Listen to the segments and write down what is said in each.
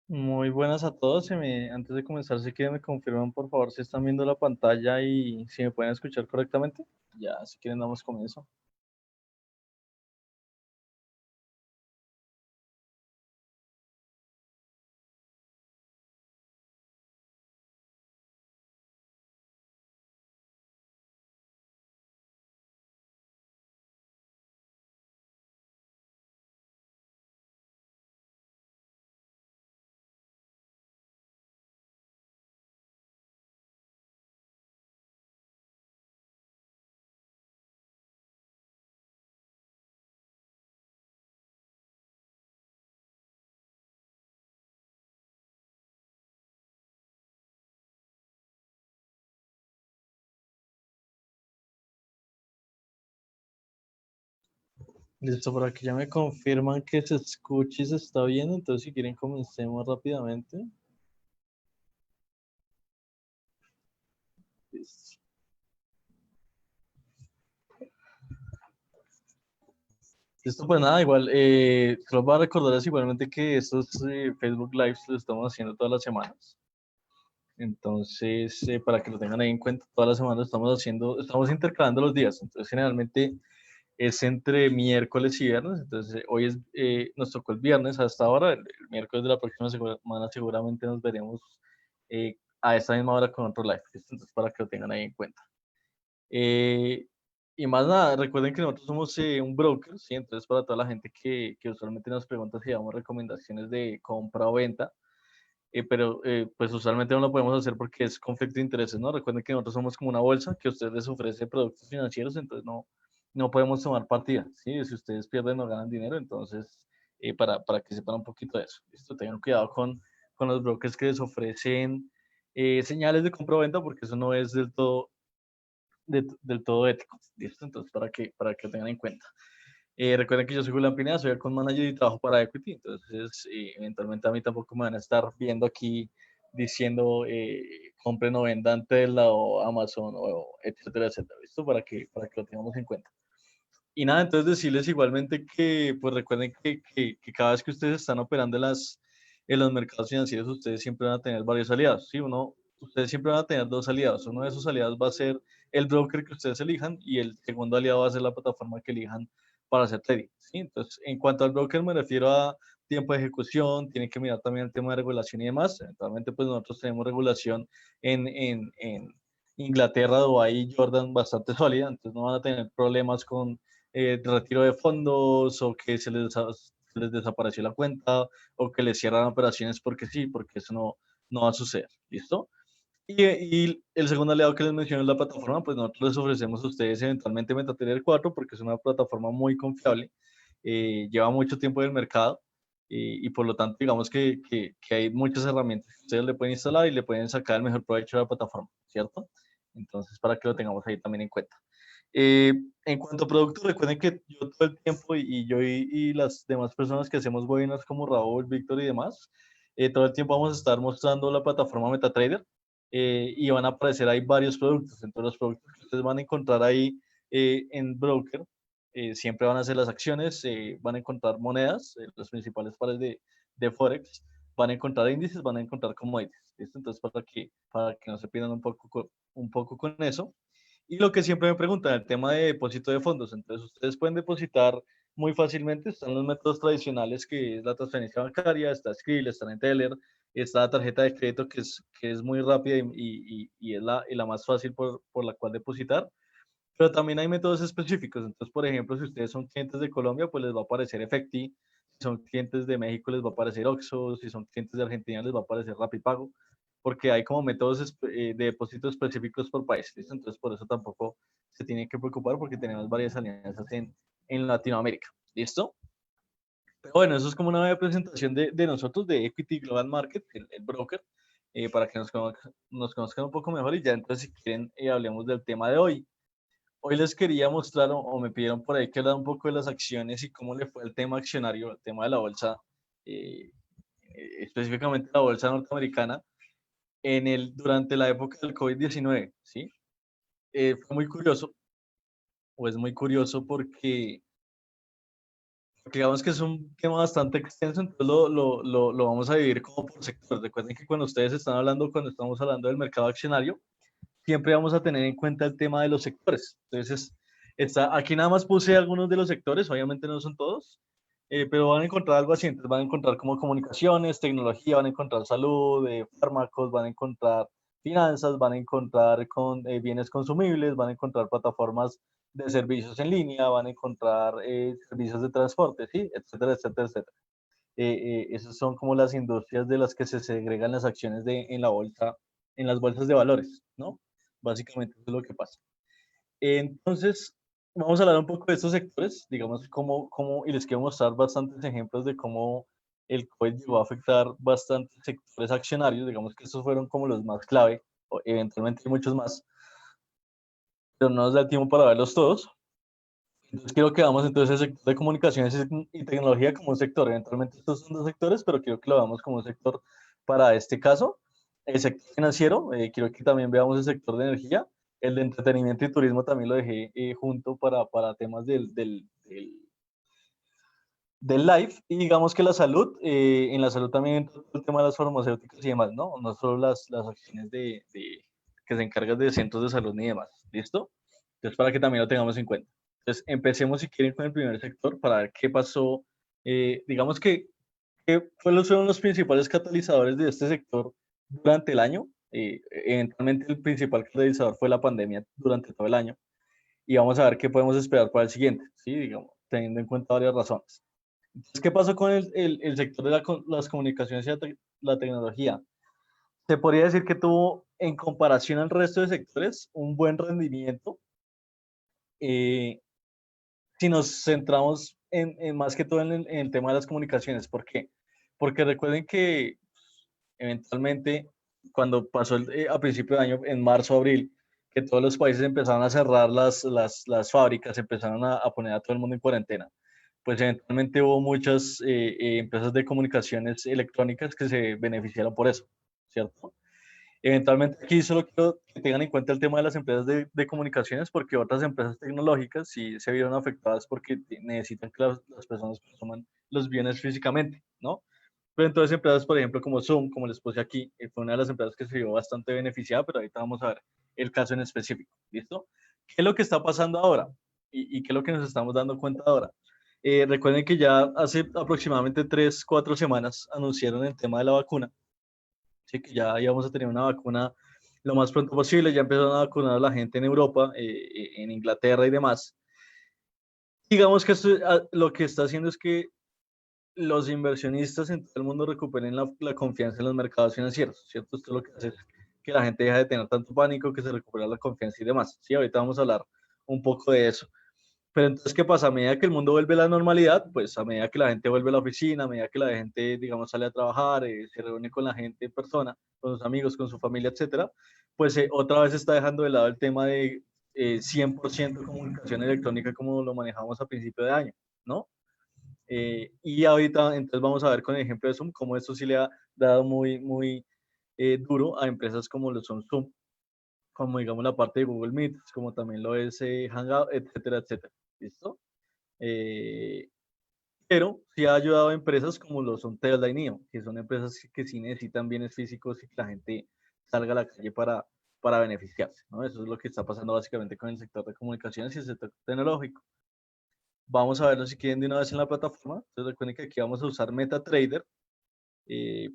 Muy buenas a todos. Antes de comenzar, si quieren me confirman por favor si están viendo la pantalla y si me pueden escuchar correctamente. Ya, si quieren damos comienzo. Listo, por aquí ya me confirman que se escucha y se está viendo, entonces si quieren comencemos rápidamente. Listo. Listo, pues nada, igual, solo para recordarles igualmente que estos Facebook Lives los estamos haciendo todas las semanas. Entonces, para que lo tengan ahí en cuenta, todas las semanas estamos intercalando los días. Entonces, generalmente es entre miércoles y viernes. Entonces, hoy nos tocó el viernes hasta ahora. El miércoles de la próxima semana seguramente nos veremos a esta misma hora con otro live. ¿Listo? Entonces, para que lo tengan ahí en cuenta. Eh, y más nada, recuerden que nosotros somos un broker, ¿sí? Entonces, para toda la gente que usualmente nos pregunta si damos recomendaciones de compra o venta, pero pues usualmente no lo podemos hacer porque es conflicto de intereses, ¿no? Recuerden que nosotros somos como una bolsa que a ustedes les ofrece productos financieros, entonces no podemos tomar partida, ¿sí? Si ustedes pierden o ganan dinero, entonces, para que sepan un poquito de eso, ¿listo? Tengan cuidado con los brokers que les ofrecen señales de compra o venta porque eso no es del todo ético, ¿listo? Entonces, para que lo tengan en cuenta. Recuerden que yo soy Julián Pineda, soy el manager y trabajo para Equity, entonces eventualmente a mí tampoco me van a estar viendo aquí diciendo compren o vendan Tesla o Amazon o etcétera, etcétera, ¿listo? Para que lo tengamos en cuenta. Y nada, entonces decirles igualmente que pues recuerden que cada vez que ustedes están operando en los mercados financieros, ustedes siempre van a tener varios aliados, ¿sí? Ustedes siempre van a tener dos aliados, uno de esos aliados va a ser el broker que ustedes elijan y el segundo aliado va a ser la plataforma que elijan para hacer trading, ¿sí? Entonces, en cuanto al broker me refiero a tiempo de ejecución, tienen que mirar también el tema de regulación y demás. Eventualmente, pues nosotros tenemos regulación en Inglaterra, Dubái y Jordan bastante sólida, entonces no van a tener problemas con retiro de fondos o que se les desapareció la cuenta o que les cierran operaciones porque sí, porque eso no va a suceder. ¿Listo? Y el segundo aliado que les mencioné es la plataforma, pues nosotros les ofrecemos a ustedes eventualmente MetaTrader 4 porque es una plataforma muy confiable, lleva mucho tiempo en el mercado y por lo tanto digamos que hay muchas herramientas que ustedes le pueden instalar y le pueden sacar el mejor provecho de la plataforma, ¿cierto? Entonces para que lo tengamos ahí también en cuenta. Eh, en cuanto a productos, recuerden que yo todo el tiempo y yo y las demás personas que hacemos webinars como Raúl, Víctor y demás, todo el tiempo vamos a estar mostrando la plataforma MetaTrader y van a aparecer ahí varios productos. Entonces los productos que ustedes van a encontrar ahí en Broker siempre van a ser las acciones, van a encontrar monedas, los principales pares de Forex, van a encontrar índices, van a encontrar commodities. ¿Listo? Entonces para que no se pierdan un poco con eso. Y lo que siempre me preguntan, el tema de depósito de fondos. Entonces, ustedes pueden depositar muy fácilmente. Están los métodos tradicionales, que es la transferencia bancaria, está Skrill, está Neteller, está la tarjeta de crédito, que es muy rápida y es la más fácil por la cual depositar. Pero también hay métodos específicos. Entonces, por ejemplo, si ustedes son clientes de Colombia, pues les va a aparecer Efecti. Si son clientes de México, les va a aparecer Oxxo. Si son clientes de Argentina, les va a aparecer Rapipago. Porque hay como métodos de depósito específicos por país. ¿Listo? Entonces, por eso tampoco se tienen que preocupar porque tenemos varias alianzas en Latinoamérica. ¿Listo? Pero bueno, eso es como una breve presentación de nosotros, de Equity Global Market, el broker, para que nos conozcan un poco mejor y ya entonces si quieren hablemos del tema de hoy. Hoy les quería mostrar o me pidieron por ahí que hablara un poco de las acciones y cómo le fue el tema accionario, el tema de la bolsa, eh, específicamente la bolsa norteamericana, durante la época del COVID-19, ¿sí? Fue muy curioso, o es muy curioso porque porque digamos que es un tema bastante extenso, entonces lo vamos a dividir como por sectores. Recuerden que cuando ustedes están hablando, cuando estamos hablando del mercado accionario, siempre vamos a tener en cuenta el tema de los sectores. Entonces, aquí nada más puse algunos de los sectores, obviamente no son todos, pero van a encontrar algo así. Entonces van a encontrar como comunicaciones, tecnología, van a encontrar salud, fármacos, van a encontrar finanzas, van a encontrar con, bienes consumibles, van a encontrar plataformas de servicios en línea, van a encontrar servicios de transporte, ¿sí? Etcétera, etcétera, etcétera. Esas son como las industrias de las que se segregan las acciones en la bolsa, en las bolsas de valores, ¿no? Básicamente eso es lo que pasa. Entonces, vamos a hablar un poco de estos sectores, digamos, y les quiero mostrar bastantes ejemplos de cómo el COVID llegó a afectar bastantes sectores accionarios, digamos que estos fueron como los más clave, o eventualmente hay muchos más, pero no nos da el tiempo para verlos todos. Entonces quiero que veamos entonces el sector de comunicaciones y tecnología como un sector. Eventualmente estos son dos sectores, pero quiero que lo veamos como un sector para este caso. El sector financiero, quiero que también veamos el sector de energía. El de entretenimiento y turismo también lo dejé junto para temas del live. Y digamos que la salud, en la salud también entra el tema de las farmacéuticas y demás, ¿no? No solo las acciones que se encargan de centros de salud ni demás. ¿Listo? Entonces, para que también lo tengamos en cuenta. Entonces, empecemos si quieren con el primer sector para ver qué pasó. Digamos que fueron los principales catalizadores de este sector durante el año. Eventualmente el principal catalizador fue la pandemia durante todo el año. Y vamos a ver qué podemos esperar para el siguiente, ¿sí? Digamos, teniendo en cuenta varias razones. Entonces, ¿qué pasó con el sector de las comunicaciones y la tecnología? Se podría decir que tuvo, en comparación al resto de sectores, un buen rendimiento. Eh, si nos centramos más que todo en el tema de las comunicaciones. ¿Por qué? Porque recuerden que eventualmente, cuando pasó a principio de año, en marzo, abril, que todos los países empezaron a cerrar las fábricas, empezaron a poner a todo el mundo en cuarentena, pues eventualmente hubo muchas empresas de comunicaciones electrónicas que se beneficiaron por eso, ¿cierto? Eventualmente aquí solo quiero que tengan en cuenta el tema de las empresas de comunicaciones, porque otras empresas tecnológicas sí se vieron afectadas porque necesitan que las personas consuman los bienes físicamente, ¿no? Pero entonces empresas, por ejemplo, como Zoom, como les puse aquí, fue una de las empresas que se vio bastante beneficiada, pero ahorita vamos a ver el caso en específico, ¿listo? ¿Qué es lo que está pasando ahora? ¿Y qué es lo que nos estamos dando cuenta ahora? Recuerden que ya hace aproximadamente 3, 4 semanas anunciaron el tema de la vacuna. Sí, que ya íbamos a tener una vacuna lo más pronto posible, ya empezaron a vacunar a la gente en Europa, en Inglaterra y demás. Digamos que esto, lo que está haciendo es que los inversionistas en todo el mundo recuperen la confianza en los mercados financieros, ¿cierto? Esto lo que hace es que la gente deja de tener tanto pánico, que se recupera la confianza y demás. Sí, ahorita vamos a hablar un poco de eso. Pero entonces, ¿qué pasa? A medida que el mundo vuelve a la normalidad, pues a medida que la gente vuelve a la oficina, a medida que la gente, digamos, sale a trabajar, se reúne con la gente en persona, con sus amigos, con su familia, etcétera, pues otra vez está dejando de lado el tema de 100% comunicación electrónica como lo manejamos a principio de año, ¿no? Y ahorita, entonces vamos a ver con el ejemplo de Zoom, cómo esto sí le ha dado muy, muy duro a empresas como lo son Zoom, como digamos la parte de Google Meet, como también lo es Hangout, etcétera, etcétera. ¿Listo? Eh, pero sí ha ayudado a empresas como lo son Tesla y NIO, que son empresas que sí necesitan bienes físicos y que la gente salga a la calle para beneficiarse, ¿no? Eso es lo que está pasando básicamente con el sector de comunicaciones y el sector tecnológico. Vamos a verlo si quieren de una vez en la plataforma. Entonces recuerden que aquí vamos a usar MetaTrader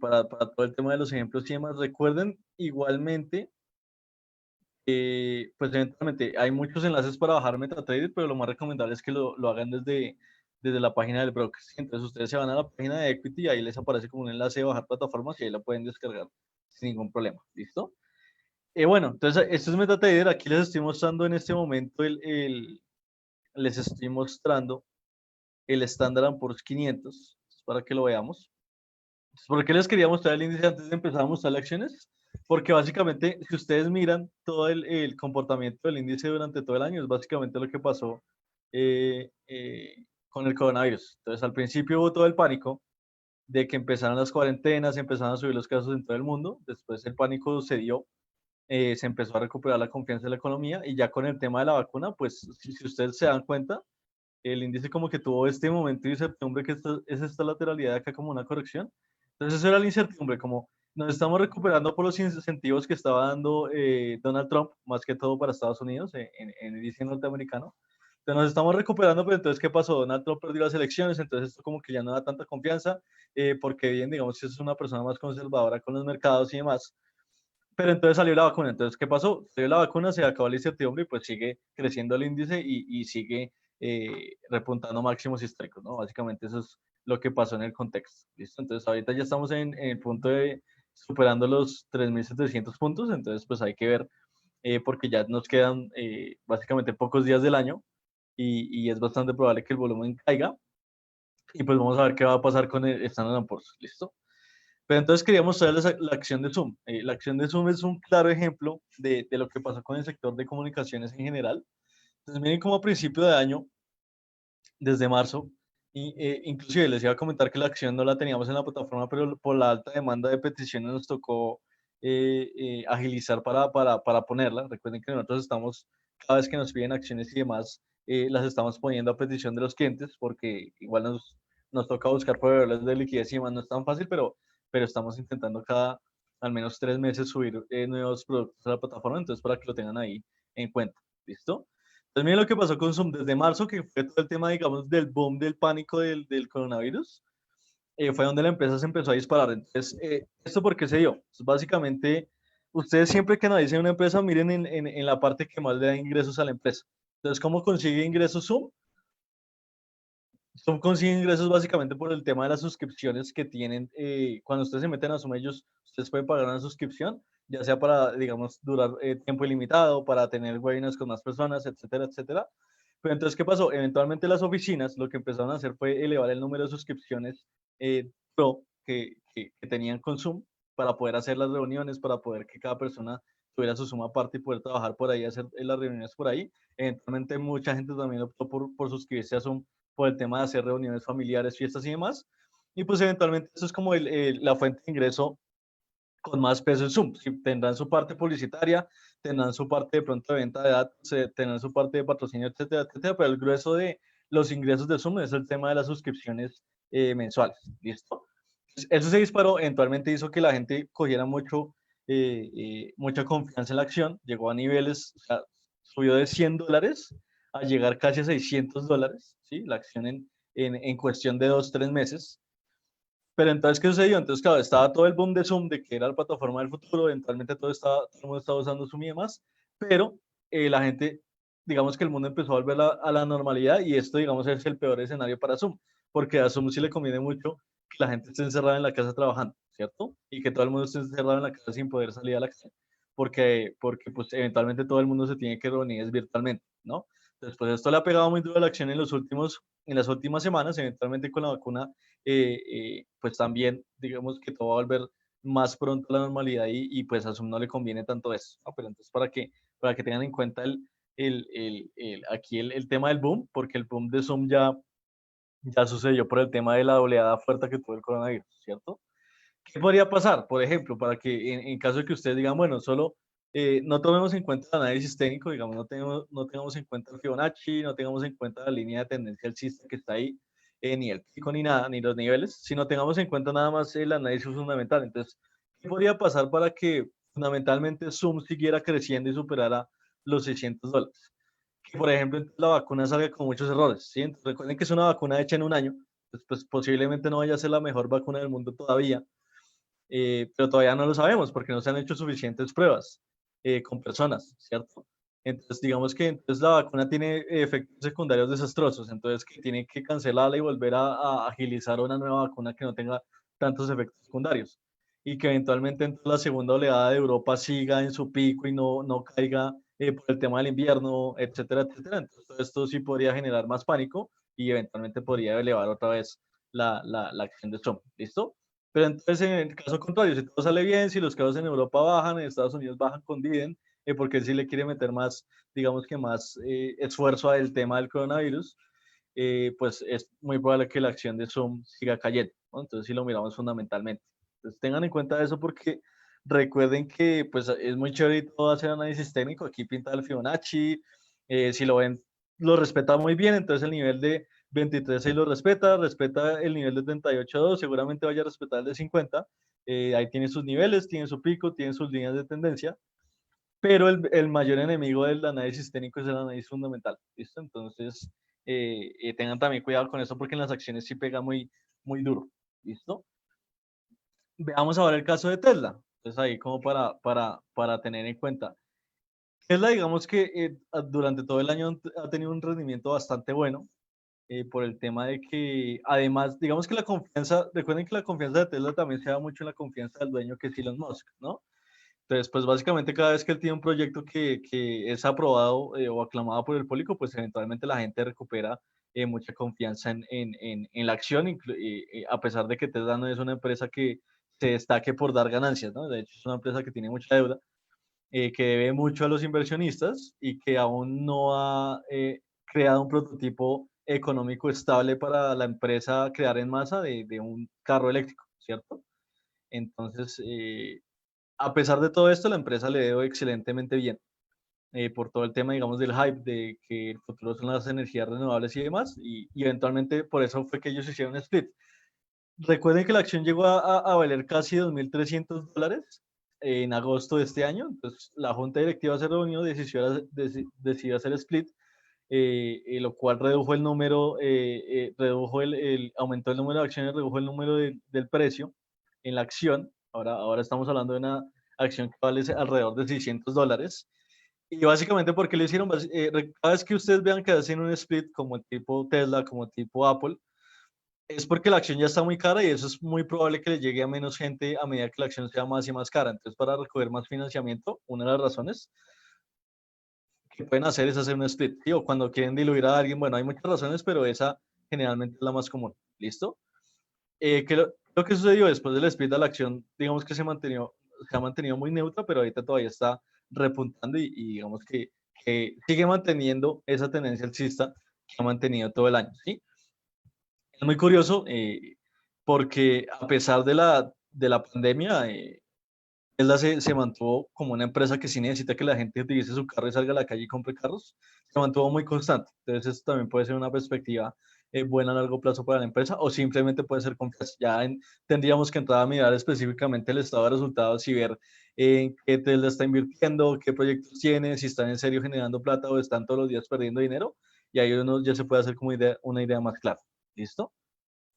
para todo el tema de los ejemplos y demás. Recuerden igualmente, pues eventualmente hay muchos enlaces para bajar MetaTrader, pero lo más recomendable es que lo hagan desde la página del broker. Entonces ustedes se van a la página de Equity y ahí les aparece como un enlace de bajar plataformas y ahí la pueden descargar sin ningún problema. ¿Listo? Bueno, entonces esto es MetaTrader. Aquí les estoy mostrando en este momento les estoy mostrando el Standard & Poor's 500 para que lo veamos. ¿Por qué les quería mostrar el índice antes de empezar a mostrar las acciones? Porque básicamente, si ustedes miran todo el comportamiento del índice durante todo el año, es básicamente lo que pasó con el coronavirus. Entonces, al principio hubo todo el pánico de que empezaron las cuarentenas, empezaron a subir los casos en todo el mundo, después el pánico se dio, se empezó a recuperar la confianza de la economía y ya con el tema de la vacuna, pues si ustedes se dan cuenta, el índice como que tuvo este momento de incertidumbre, que es esta lateralidad de acá como una corrección. Entonces eso era la incertidumbre, como nos estamos recuperando por los incentivos que estaba dando Donald Trump, más que todo para Estados Unidos, en el índice norteamericano. Entonces nos estamos recuperando, pero entonces, ¿qué pasó? Donald Trump perdió las elecciones, entonces esto como que ya no da tanta confianza, porque bien, digamos que es una persona más conservadora con los mercados y demás. Pero entonces salió la vacuna. Entonces, ¿qué pasó? Salió la vacuna, se acabó la incertidumbre y pues sigue creciendo el índice y sigue repuntando máximos históricos, ¿no? Básicamente eso es lo que pasó en el contexto. ¿Listo? Entonces, ahorita ya estamos en el punto de superando los 3.700 puntos, entonces pues hay que ver porque ya nos quedan básicamente pocos días del año y es bastante probable que el volumen caiga y pues vamos a ver qué va a pasar con el Standard Poor's. ¿Listo? Pero entonces quería mostrarles la acción de Zoom. La acción de Zoom es un claro ejemplo de lo que pasó con el sector de comunicaciones en general. Entonces miren como a principio de año, desde marzo, inclusive les iba a comentar que la acción no la teníamos en la plataforma, pero por la alta demanda de peticiones nos tocó agilizar para ponerla. Recuerden que nosotros estamos, cada vez que nos piden acciones y demás, las estamos poniendo a petición de los clientes, porque igual nos toca buscar proveedores de liquidez y demás, no es tan fácil, pero estamos intentando cada al menos 3 meses subir nuevos productos a la plataforma, entonces para que lo tengan ahí en cuenta. ¿Listo? Entonces, miren lo que pasó con Zoom desde marzo, que fue todo el tema, digamos, del boom del pánico del coronavirus, fue donde la empresa se empezó a disparar. Entonces, ¿esto por qué se dio? Pues, básicamente, ustedes siempre que analicen una empresa, miren en la parte que más le da ingresos a la empresa. Entonces, ¿cómo consigue ingresos Zoom? Zoom consigue ingresos básicamente por el tema de las suscripciones que tienen. Cuando ustedes se meten a Zoom, ustedes pueden pagar una suscripción, ya sea para, digamos, durar tiempo ilimitado, para tener webinars con más personas, etcétera, etcétera. Pero entonces, ¿qué pasó? Eventualmente las oficinas lo que empezaron a hacer fue elevar el número de suscripciones pro que tenían con Zoom para poder hacer las reuniones, para poder que cada persona tuviera su Zoom aparte y poder trabajar por ahí, hacer las reuniones por ahí. Eventualmente mucha gente también optó por suscribirse a Zoom por el tema de hacer reuniones familiares, fiestas y demás. Y pues eventualmente eso es como la fuente de ingreso con más peso en Zoom. Sí, tendrán su parte publicitaria, tendrán su parte de pronto de venta de datos, tendrán su parte de patrocinio, etcétera, etcétera, pero el grueso de los ingresos de Zoom es el tema de las suscripciones mensuales. ¿Listo? Eso se disparó, eventualmente hizo que la gente cogiera mucha confianza en la acción, llegó a niveles, o sea, subió de $100 a llegar casi a $600, ¿sí? La acción en cuestión de 2, 3 meses. Pero entonces, ¿qué sucedió? Entonces, claro, estaba todo el boom de Zoom, de que era la plataforma del futuro, eventualmente todo el mundo estaba usando Zoom y demás, pero la gente, digamos que el mundo empezó a volver a la normalidad y esto, digamos, es el peor escenario para Zoom, porque a Zoom sí le conviene mucho que la gente esté encerrada en la casa trabajando, ¿cierto? Y que todo el mundo esté encerrado en la casa sin poder salir a la calle, porque pues eventualmente todo el mundo se tiene que reunir virtualmente, ¿no? Entonces, pues esto le ha pegado muy duro a la acción en las últimas semanas, eventualmente con la vacuna pues también digamos que todo va a volver más pronto a la normalidad pues a Zoom no le conviene tanto eso, ¿no? Pero entonces para que tengan en cuenta aquí el tema del boom, porque el boom de Zoom ya sucedió por el tema de la oleada fuerte que tuvo el coronavirus, ¿cierto? ¿Qué podría pasar? Por ejemplo, para que en caso de que ustedes digan, bueno, solo no tomemos en cuenta el análisis técnico, digamos, no tengamos en cuenta el Fibonacci, no tengamos en cuenta la línea de tendencia alcista que está ahí, ni el pico ni nada, ni los niveles, sino tengamos en cuenta nada más el análisis fundamental. Entonces, ¿qué podría pasar para que fundamentalmente Zoom siguiera creciendo y superara los $600? Que, por ejemplo, la vacuna salga con muchos errores, ¿sí? Entonces, recuerden que es una vacuna hecha en un año, pues posiblemente no vaya a ser la mejor vacuna del mundo todavía, pero todavía no lo sabemos porque no se han hecho suficientes pruebas con personas, ¿cierto? Entonces, digamos que entonces la vacuna tiene efectos secundarios desastrosos, entonces que tiene que cancelarla y volver a agilizar una nueva vacuna que no tenga tantos efectos secundarios y que eventualmente entonces, la segunda oleada de Europa siga en su pico y no caiga por el tema del invierno, etcétera, etcétera. Entonces, todo esto sí podría generar más pánico y eventualmente podría elevar otra vez la acción de Trump. ¿Listo? Pero entonces, en el caso contrario, si todo sale bien, si los casos en Europa bajan, en Estados Unidos bajan con Biden, porque él sí le quiere meter más, digamos que más esfuerzo al tema del coronavirus, pues es muy probable que la acción de Zoom siga cayendo, ¿no? Entonces, si lo miramos fundamentalmente. Entonces, tengan en cuenta eso porque recuerden que pues es muy chévere y todo hacer análisis técnico. Aquí pinta el Fibonacci, si lo ven lo respeta muy bien, entonces el nivel de 23.6 lo respeta el nivel de 38.2, seguramente vaya a respetar el de 50, ahí tiene sus niveles, tiene su pico, tiene sus líneas de tendencia, pero el mayor enemigo del análisis técnico es el análisis fundamental, ¿listo? Entonces, tengan también cuidado con eso porque en las acciones sí pega muy, muy duro, ¿listo? Veamos ahora el caso de Tesla, entonces ahí como para tener en cuenta. Tesla, digamos que durante todo el año ha tenido un rendimiento bastante bueno, por el tema de que, además, digamos que la confianza, recuerden que la confianza de Tesla también se da mucho en la confianza del dueño que es Elon Musk, ¿no? Entonces, pues básicamente cada vez que él tiene un proyecto que es aprobado o aclamado por el público, pues eventualmente la gente recupera mucha confianza en la acción, a pesar de que Tesla no es una empresa que se destaque por dar ganancias, ¿no? De hecho, es una empresa que tiene mucha deuda, que debe mucho a los inversionistas y que aún no ha creado un prototipo económico estable para la empresa crear en masa de un carro eléctrico, ¿cierto? Entonces, a pesar de todo esto, la empresa le dio excelentemente bien por todo el tema, digamos, del hype de que el futuro son las energías renovables y demás, y eventualmente por eso fue que ellos hicieron split. Recuerden que la acción llegó a valer casi $2.300 en agosto de este año, entonces la junta directiva se reunió, decidió hacer split, lo cual redujo el número, aumentó el número de acciones, redujo el número del precio en la acción. Ahora estamos hablando de una acción que vale alrededor de $600. Y básicamente, ¿por qué lo hicieron? Cada vez que ustedes vean que hacen un split como tipo Tesla, como tipo Apple, es porque la acción ya está muy cara y eso es muy probable que le llegue a menos gente a medida que la acción sea más y más cara. Entonces, para recoger más financiamiento, una de las razones que pueden hacer es hacer un split, ¿sí? O cuando quieren diluir a alguien, bueno, hay muchas razones, pero esa generalmente es la más común. ¿Listo? Lo que sucedió después del split de la acción, digamos que se ha mantenido muy neutra, pero ahorita todavía está repuntando y digamos que sigue manteniendo esa tendencia alcista que ha mantenido todo el año, ¿sí? Es muy curioso porque a pesar de la pandemia, Tesla se mantuvo como una empresa que sí necesita que la gente utilice su carro y salga a la calle y compre carros, se mantuvo muy constante. Entonces, eso también puede ser una perspectiva buena a largo plazo para la empresa o simplemente puede ser confianza. Tendríamos que entrar a mirar específicamente el estado de resultados y ver en qué Tesla está invirtiendo, qué proyectos tiene, si están en serio generando plata o están todos los días perdiendo dinero. Y ahí uno ya se puede hacer como una idea más clara. ¿Listo?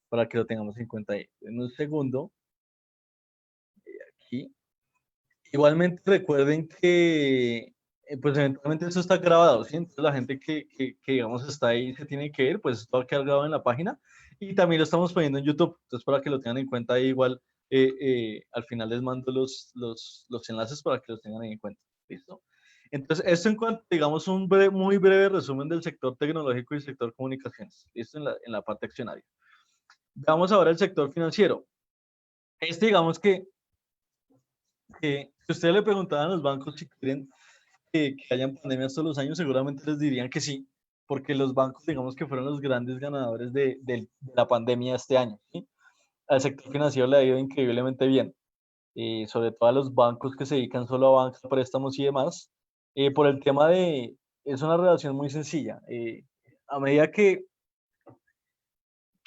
Para que lo tengamos en cuenta ahí. En un segundo, aquí. Igualmente recuerden que, pues eventualmente eso está grabado, ¿sí? Entonces la gente que, digamos está ahí se tiene que ir, pues esto va a quedar grabado en la página y también lo estamos poniendo en YouTube, entonces para que lo tengan en cuenta ahí igual, al final les mando los enlaces para que los tengan ahí en cuenta, ¿listo? Entonces, esto en cuanto, digamos, muy breve resumen del sector tecnológico y sector comunicaciones, ¿listo? En la parte accionaria. Veamos ahora el sector financiero. Digamos que si ustedes le preguntaban a los bancos si quieren que hayan pandemias todos los años, seguramente les dirían que sí, porque los bancos, digamos que fueron los grandes ganadores de la pandemia este año, ¿sí? Al sector financiero le ha ido increíblemente bien, sobre todo a los bancos que se dedican solo a bancos, préstamos y demás, por el tema es una relación muy sencilla. A medida que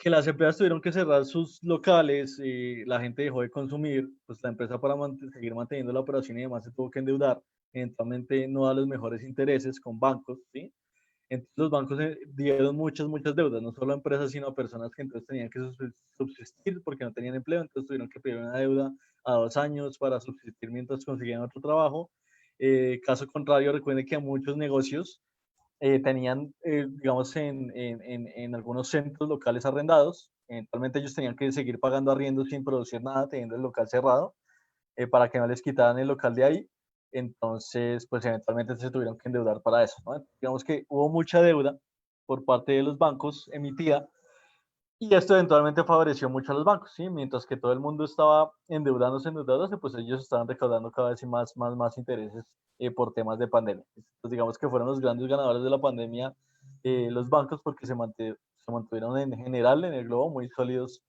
las empresas tuvieron que cerrar sus locales, la gente dejó de consumir, pues la empresa para seguir manteniendo la operación y demás se tuvo que endeudar, eventualmente no da los mejores intereses con bancos, ¿sí? Entonces los bancos dieron muchas deudas, no solo a empresas, sino a personas que entonces tenían que subsistir porque no tenían empleo, entonces tuvieron que pedir una deuda a 2 años para subsistir mientras conseguían otro trabajo. Caso contrario, recuerden que a muchos negocios tenían, digamos, en algunos centros locales arrendados. Eventualmente ellos tenían que seguir pagando arriendo sin producir nada, teniendo el local cerrado, para que no les quitaran el local de ahí. Entonces, pues eventualmente se tuvieron que endeudar para eso, ¿no? Digamos que hubo mucha deuda por parte de los bancos emitida y esto eventualmente favoreció mucho a los bancos, ¿sí? Mientras que todo el mundo estaba endeudándose, pues ellos estaban recaudando cada vez más intereses por temas de pandemia. Entonces, digamos que fueron los grandes ganadores de la pandemia los bancos porque se mantuvieron en general en el globo muy sólidos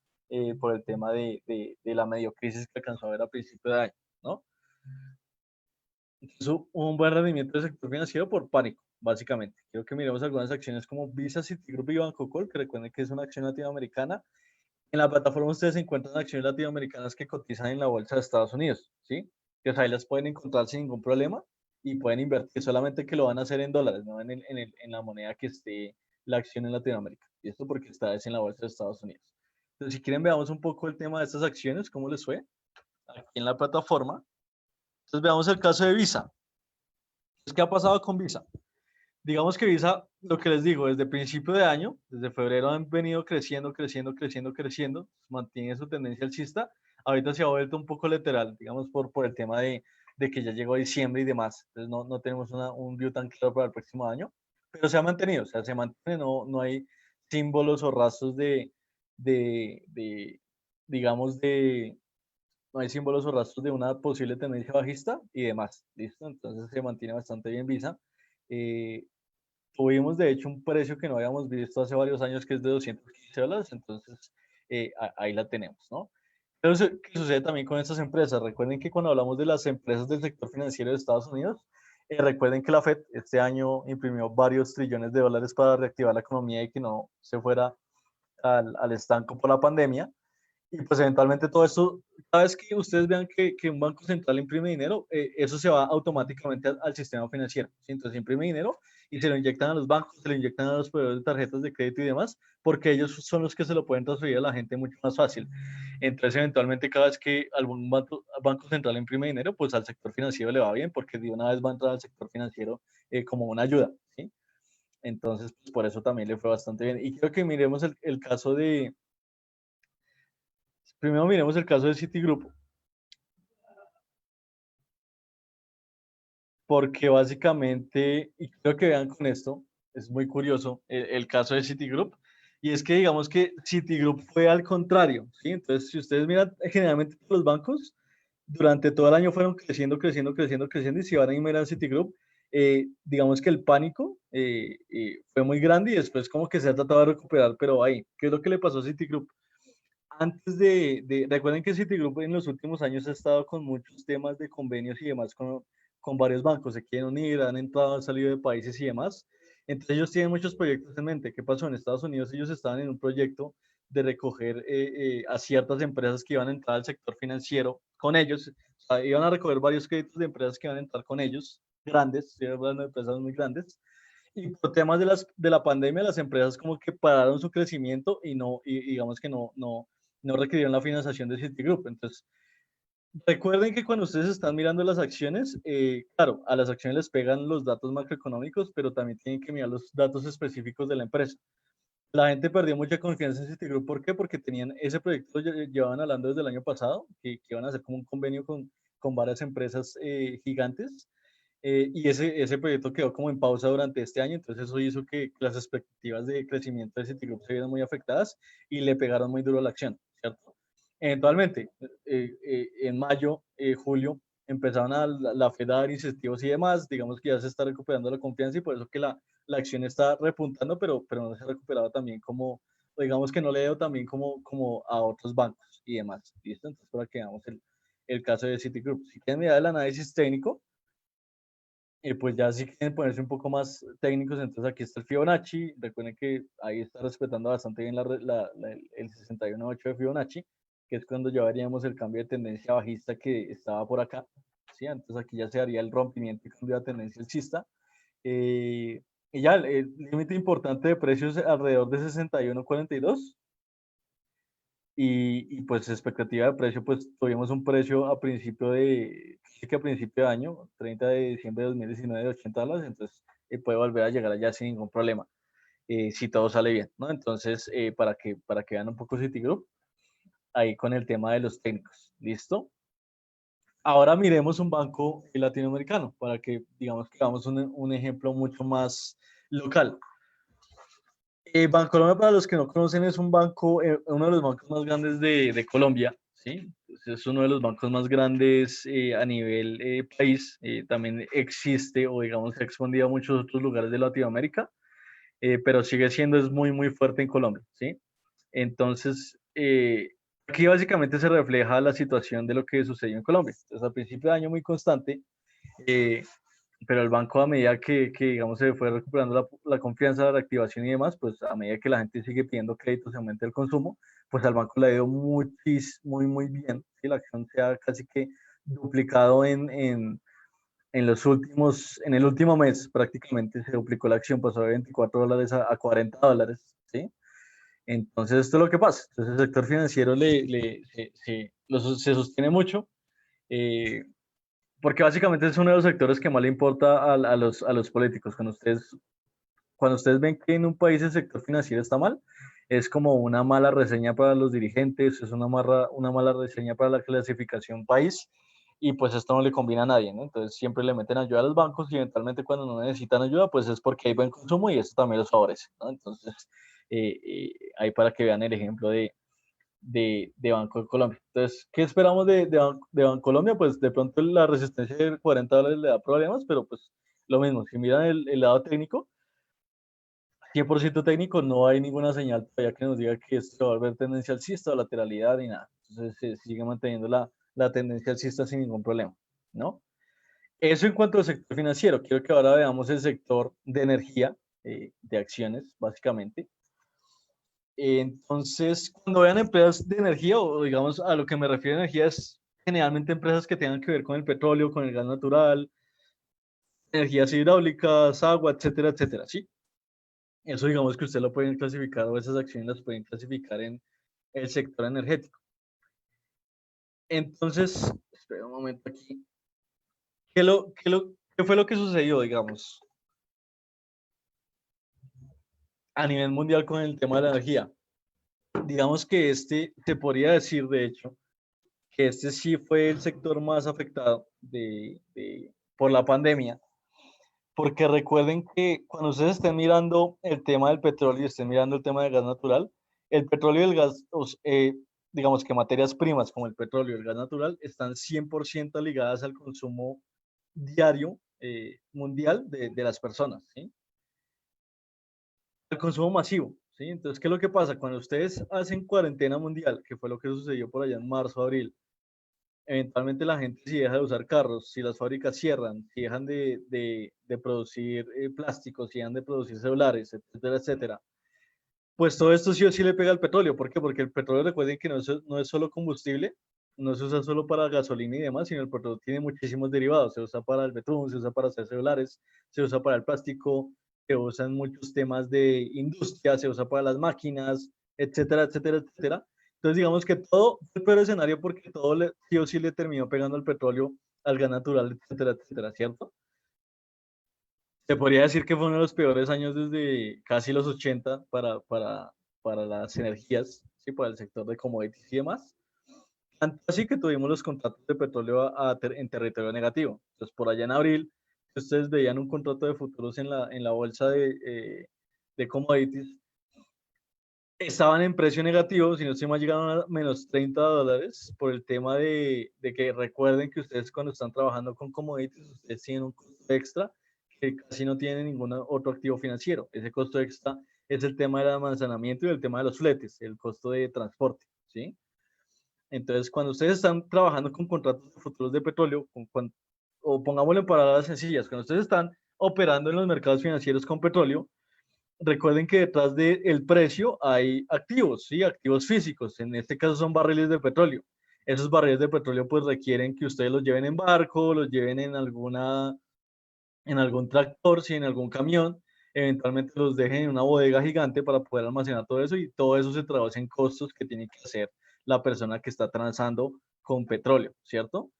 por el tema de la medio crisis que alcanzó a ver a principio de año, ¿no? Entonces, hubo un buen rendimiento del sector financiero por pánico. básicamente. Quiero que miremos algunas acciones como Visa, Citigroup y Bancocol, que recuerden que es una acción latinoamericana. En la plataforma ustedes encuentran acciones latinoamericanas que cotizan en la bolsa de Estados Unidos, ¿sí? Que ahí las pueden encontrar sin ningún problema y pueden invertir, solamente que lo van a hacer en dólares, no en la moneda que esté la acción en Latinoamérica. Y esto porque está en la bolsa de Estados Unidos. Entonces, si quieren, veamos un poco el tema de estas acciones, cómo les fue aquí en la plataforma. Entonces, veamos el caso de Visa. ¿Qué ha pasado con Visa? Digamos que Visa, lo que les digo, desde principio de año, desde febrero han venido creciendo, creciendo, creciendo, creciendo, mantiene su tendencia alcista. Ahorita se ha vuelto un poco lateral, digamos, por el tema de que ya llegó diciembre y demás. Entonces no tenemos un view tan claro para el próximo año, pero se ha mantenido, o sea, se mantiene, no hay símbolos o rastros de digamos, no hay símbolos o rastros de una posible tendencia bajista y demás. ¿Listo? Entonces se mantiene bastante bien Visa. Tuvimos de hecho un precio que no habíamos visto hace varios años que es de $215, entonces ahí la tenemos, ¿no? Pero ¿qué sucede también con estas empresas? Recuerden que cuando hablamos de las empresas del sector financiero de Estados Unidos, recuerden que la Fed este año imprimió varios trillones de dólares para reactivar la economía y que no se fuera al estanco por la pandemia. Y pues eventualmente todo esto, cada vez que ustedes vean que un banco central imprime dinero, eso se va automáticamente al sistema financiero, ¿sí? Entonces imprime dinero y se lo inyectan a los bancos, se lo inyectan a los proveedores de tarjetas de crédito y demás, porque ellos son los que se lo pueden transferir a la gente mucho más fácil. Entonces eventualmente cada vez que algún banco central imprime dinero, pues al sector financiero le va bien, porque de una vez va a entrar al sector financiero como una ayuda, ¿sí? Entonces, pues, por eso también le fue bastante bien. Y quiero que miremos el caso de, primero miremos el caso de Citigroup, porque básicamente, y creo que vean con esto, es muy curioso el caso de Citigroup, y es que digamos que Citigroup fue al contrario, ¿sí? Entonces, si ustedes miran, generalmente los bancos durante todo el año fueron creciendo, creciendo, creciendo, creciendo, y si van a mirar Citigroup, digamos que el pánico fue muy grande y después como que se ha tratado de recuperar, pero ahí, ¿qué es lo que le pasó a Citigroup? Antes recuerden que Citigroup en los últimos años ha estado con muchos temas de convenios y demás con varios bancos, se quieren unir, han entrado, han salido de países y demás. Entonces ellos tienen muchos proyectos en mente. ¿Qué pasó? En Estados Unidos ellos estaban en un proyecto de recoger a ciertas empresas que iban a entrar al sector financiero con ellos. O sea, iban a recoger varios créditos de empresas que iban a entrar con ellos, grandes, estoy hablando de empresas muy grandes, y por temas de la pandemia, las empresas como que pararon su crecimiento y digamos que no requirieron la financiación de Citigroup. Entonces, recuerden que cuando ustedes están mirando las acciones, claro, a las acciones les pegan los datos macroeconómicos, pero también tienen que mirar los datos específicos de la empresa. La gente perdió mucha confianza en Citigroup. ¿Por qué? Porque tenían ese proyecto, llevaban hablando desde el año pasado, que iban a hacer como un convenio con varias empresas gigantes. Y ese proyecto quedó como en pausa durante este año, entonces eso hizo que las expectativas de crecimiento de Citigroup se vieran muy afectadas y le pegaron muy duro a la acción, ¿cierto? Eventualmente, en mayo, julio, empezaron la Fed a dar incentivos y demás, digamos que ya se está recuperando la confianza y por eso que la acción está repuntando, pero no se ha recuperado también como, digamos que no le dio también como a otros bancos y demás, ¿listo? Entonces, para que veamos el caso de Citigroup. Si quieren mirar el análisis técnico, pues ya si quieren ponerse un poco más técnicos, entonces aquí está el Fibonacci. Recuerden que ahí está respetando bastante bien el 61.8 de Fibonacci, que es cuando ya veríamos el cambio de tendencia bajista que estaba por acá. ¿Sí? Entonces aquí ya se haría el rompimiento y cambio de tendencia alcista. Y ya el límite importante de precios alrededor de 61.42. Y pues expectativa de precio, pues tuvimos un precio que a principio de año, 30 de diciembre de 2019, de $80, entonces puede volver a llegar allá sin ningún problema, si todo sale bien, ¿no? Entonces, para que vean un poco Citigroup, ahí con el tema de los técnicos, ¿listo? Ahora miremos un banco latinoamericano, para que digamos que hagamos un ejemplo mucho más local. Bancolombia, para los que no conocen, es un banco, uno de los bancos más grandes de Colombia, ¿sí? Es uno de los bancos más grandes a nivel país. También existe, o digamos, se ha expandido a muchos otros lugares de Latinoamérica, pero sigue siendo, es muy, muy fuerte en Colombia, ¿sí? Entonces, aquí básicamente se refleja la situación de lo que sucedió en Colombia. Entonces, al principio de año muy constante, eh, pero el banco a medida digamos, se fue recuperando la confianza, la reactivación y demás, pues a medida que la gente sigue pidiendo créditos, se aumenta el consumo, pues al banco le ha ido muy bien. ¿Sí? La acción se ha casi que duplicado en el último mes prácticamente se duplicó la acción, pasó de $24 a $40, ¿sí? Entonces esto es lo que pasa. Entonces el sector financiero se sostiene mucho, eh, porque básicamente es uno de los sectores que más le importa a los políticos. Cuando ustedes ven que en un país el sector financiero está mal, es como una mala reseña para los dirigentes, es una mala reseña para la clasificación país, y pues esto no le conviene a nadie, ¿no? Entonces siempre le meten ayuda a los bancos y eventualmente cuando no necesitan ayuda, pues es porque hay buen consumo y eso también los favorece, ¿no? Entonces, ahí para que vean el ejemplo de Banco de Colombia. Entonces, ¿qué esperamos de Bancolombia? Pues de pronto la resistencia de $40 le da problemas, pero pues lo mismo, si miran el lado técnico, 100% técnico, no hay ninguna señal todavía que nos diga que esto va a volver tendencia alcista o lateralidad ni nada. Entonces se sigue manteniendo la tendencia alcista sin ningún problema, ¿no? Eso en cuanto al sector financiero. Quiero que ahora veamos el sector de energía, de acciones, básicamente. Entonces, cuando vean empresas de energía, o digamos a lo que me refiero a energía, es generalmente empresas que tengan que ver con el petróleo, con el gas natural, energías hidráulicas, agua, etcétera, etcétera, ¿sí? Eso digamos que usted lo pueden clasificar o esas acciones las pueden clasificar en el sector energético. Entonces, espera un momento aquí. ¿Qué fue lo que sucedió, digamos, a nivel mundial con el tema de la energía? Digamos que se podría decir, de hecho, que este sí fue el sector más afectado por la pandemia, porque recuerden que cuando ustedes estén mirando el tema del petróleo y estén mirando el tema del gas natural, el petróleo y el gas, digamos que materias primas como el petróleo y el gas natural están 100% ligadas al consumo diario mundial de las personas, ¿sí? Al consumo masivo, ¿sí? Entonces, ¿qué es lo que pasa? Cuando ustedes hacen cuarentena mundial, que fue lo que sucedió por allá en marzo, abril, eventualmente la gente si deja de usar carros, si las fábricas cierran, si dejan de producir plásticos, si dejan de producir celulares, etcétera, etcétera, pues todo esto sí o sí le pega al petróleo. ¿Por qué? Porque el petróleo, recuerden que no es solo combustible, no se usa solo para gasolina y demás, sino el petróleo tiene muchísimos derivados. Se usa para el betún, se usa para hacer celulares, se usa para el plástico, se usa en muchos temas de industria, se usa para las máquinas, etcétera, etcétera, etcétera. Entonces, digamos que todo fue el peor escenario porque todo sí o sí le terminó pegando al petróleo, al gas natural, etcétera, etcétera, ¿cierto? Se podría decir que fue uno de los peores años desde casi los 80 para las energías, ¿sí? Para el sector de commodities y demás. Tanto así que tuvimos los contratos de petróleo en territorio negativo. Entonces, por allá en abril, ustedes veían un contrato de futuros en la bolsa de commodities, estaban en precio negativo, si no se me llegaron a menos $30 por el tema de que recuerden que ustedes cuando están trabajando con commodities, ustedes tienen un costo extra que casi no tiene ningún otro activo financiero. Ese costo extra es el tema del almacenamiento y el tema de los fletes, el costo de transporte, ¿sí? Entonces, cuando ustedes están trabajando con contratos de futuros de petróleo, o pongámoslo en palabras sencillas, cuando ustedes están operando en los mercados financieros con petróleo, recuerden que detrás del precio hay activos, ¿sí? Activos físicos. En este caso son barriles de petróleo. Esos barriles de petróleo pues requieren que ustedes los lleven en barco, los lleven en algún tractor, ¿sí? En algún camión. Eventualmente los dejen en una bodega gigante para poder almacenar todo eso y todo eso se traduce en costos que tiene que hacer la persona que está transando con petróleo, ¿cierto?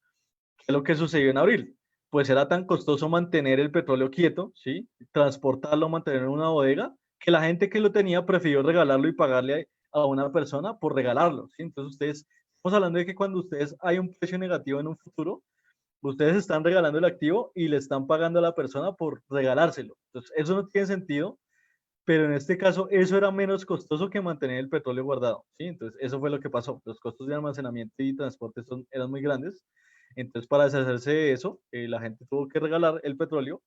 ¿Qué es lo que sucedió en abril? Pues era tan costoso mantener el petróleo quieto, ¿sí? Transportarlo, mantenerlo en una bodega, que la gente que lo tenía prefirió regalarlo y pagarle a una persona por regalarlo, ¿sí? Entonces ustedes, estamos hablando de que cuando ustedes hay un precio negativo en un futuro, ustedes están regalando el activo y le están pagando a la persona por regalárselo. Entonces eso no tiene sentido, pero en este caso eso era menos costoso que mantener el petróleo guardado, ¿sí? Entonces eso fue lo que pasó. Los costos de almacenamiento y transporte eran muy grandes. Entonces para deshacerse de eso, la gente tuvo que regalar el petróleo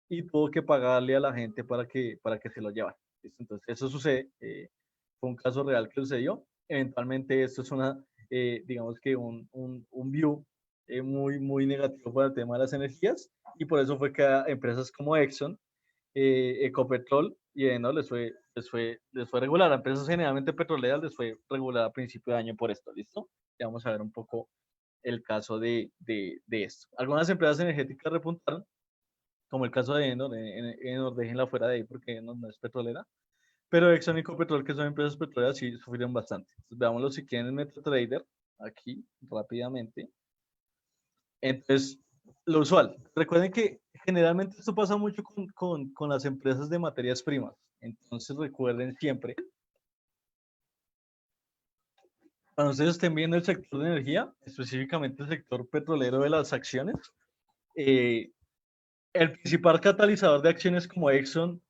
y tuvo que pagarle a la gente para que se lo llevara. ¿Listo? Entonces eso sucede, fue un caso real que sucedió. Eventualmente esto es digamos que un view muy negativo para el tema de las energías, y por eso fue que a empresas como Exxon, Ecopetrol y Enel les fue regular. A empresas generalmente petroleras les fue regular a principio de año por esto, ¿listo? Ya vamos a ver un poco el caso de esto. Algunas empresas energéticas repuntaron, como el caso de Enel. Enel déjenla fuera de ahí porque Enel no es petrolera, pero Exxon y Ecopetrol, que son empresas petroleras, sí sufrieron bastante. Entonces, veámoslo si quieren en MetaTrader, aquí rápidamente. Entonces, lo usual. Recuerden que generalmente esto pasa mucho con las empresas de materias primas. Entonces, recuerden siempre, cuando ustedes estén viendo el sector de energía, específicamente el sector petrolero de las acciones, eh, el principal catalizador de acciones como Exxon,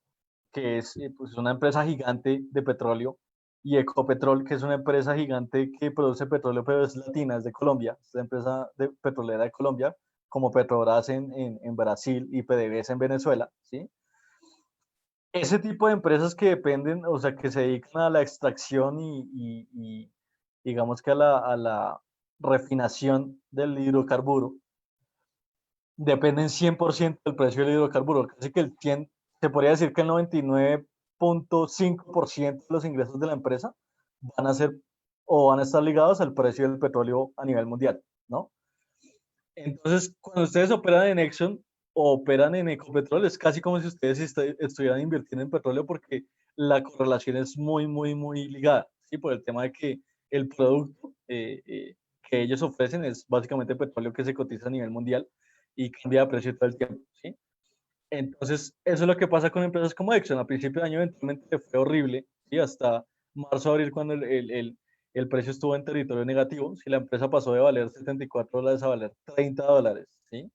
que es pues una empresa gigante de petróleo, y Ecopetrol, que es una empresa gigante que produce petróleo, pero es latina, es de Colombia, es la empresa petrolera de Colombia, como Petrobras en Brasil y PDVSA en Venezuela, ¿sí? Ese tipo de empresas que dependen, o sea, que se dedican a la extracción y digamos que a la refinación del hidrocarburo, dependen 100% del precio del hidrocarburo. Casi que el 100, se podría decir que el 99.5% de los ingresos de la empresa van a ser o van a estar ligados al precio del petróleo a nivel mundial, ¿no? Entonces, cuando ustedes operan en Exxon o operan en Ecopetrol, es casi como si ustedes estuvieran invirtiendo en petróleo porque la correlación es muy ligada, ¿sí? Por el tema de que el producto que ellos ofrecen es básicamente petróleo que se cotiza a nivel mundial y cambia de precio todo el tiempo, ¿sí? Entonces, eso es lo que pasa con empresas como Exxon. A principio de año eventualmente fue horrible, ¿sí? Hasta marzo, abril, cuando el precio estuvo en territorio negativo, si la empresa pasó de valer $74 a valer $30, ¿sí?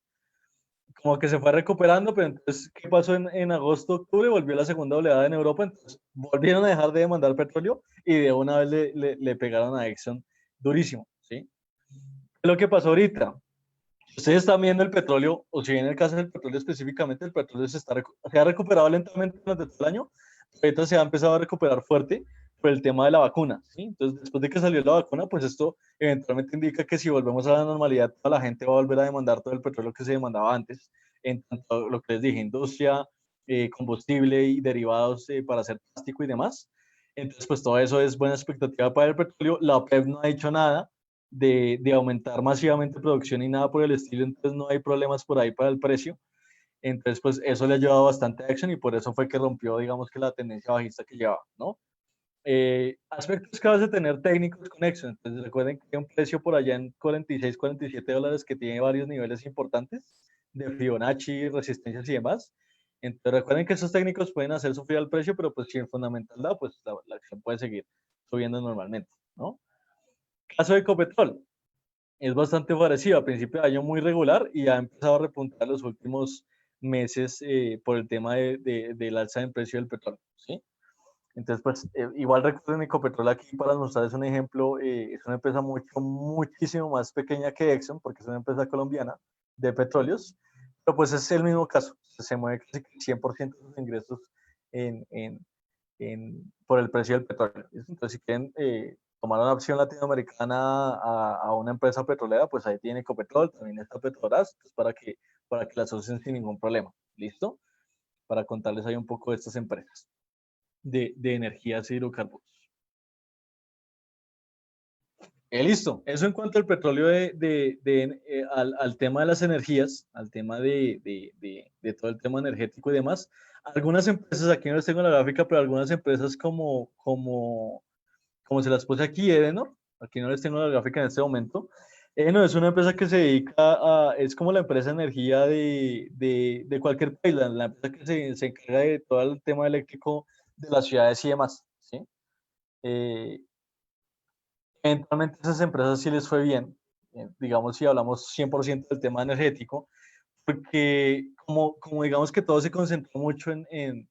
Como que se fue recuperando, pero entonces, ¿qué pasó en agosto, octubre? Volvió la segunda oleada en Europa, entonces volvieron a dejar de demandar petróleo y de una vez le pegaron a Exxon durísimo, ¿sí? Lo que pasó ahorita, ustedes están viendo el petróleo, o si bien en el caso del petróleo específicamente, el petróleo se ha recuperado lentamente durante todo el año, ahorita se ha empezado a recuperar fuerte por el tema de la vacuna, ¿sí? Entonces, después de que salió la vacuna, pues esto eventualmente indica que si volvemos a la normalidad, toda la gente va a volver a demandar todo el petróleo que se demandaba antes, en tanto lo que les dije, industria, combustible y derivados para hacer plástico y demás. Entonces, pues todo eso es buena expectativa para el petróleo. La OPEP no ha dicho nada de aumentar masivamente producción y nada por el estilo, entonces no hay problemas por ahí para el precio. Entonces, pues eso le ha ayudado bastante a Action y por eso fue que rompió, digamos que la tendencia bajista que llevaba, ¿no? Aspectos que vas a tener técnicos con Action. Entonces, recuerden que hay un precio por allá en 46, $47 que tiene varios niveles importantes de Fibonacci, resistencias y demás. Entonces, recuerden que esos técnicos pueden hacer sufrir al precio, pero pues si el fundamental da, pues la acción puede seguir subiendo normalmente, ¿no? Caso de Ecopetrol, es bastante parecido. A principio de año muy regular y ha empezado a repuntar los últimos meses por el tema del alza en precio del petróleo, ¿sí? Entonces, pues, igual recuerden Ecopetrol aquí para mostrarles un ejemplo, es una empresa muchísimo más pequeña que Exxon, porque es una empresa colombiana de petróleos, pero pues es el mismo caso, se mueve casi 100% de sus ingresos en, en, por el precio del petróleo. Entonces, si quieren tomar una opción latinoamericana a una empresa petrolera, pues ahí tiene Ecopetrol, también está Petrobras, pues para que la asocien sin ningún problema. ¿Listo? Para contarles ahí un poco de estas empresas de energías y hidrocarburos. Listo. Eso en cuanto al petróleo, al tema de las energías, al tema de todo el tema energético y demás. Algunas empresas, aquí no les tengo la gráfica, pero algunas empresas como se las puse aquí, Edenor, aquí no les tengo la gráfica en este momento. Edenor es una empresa que se dedica es como la empresa de energía de cualquier país, la empresa que se encarga de todo el tema eléctrico de las ciudades y demás, ¿sí? Eh, Eventualmente esas empresas sí les fue bien, digamos si hablamos 100% del tema energético, porque como digamos que todo se concentró mucho en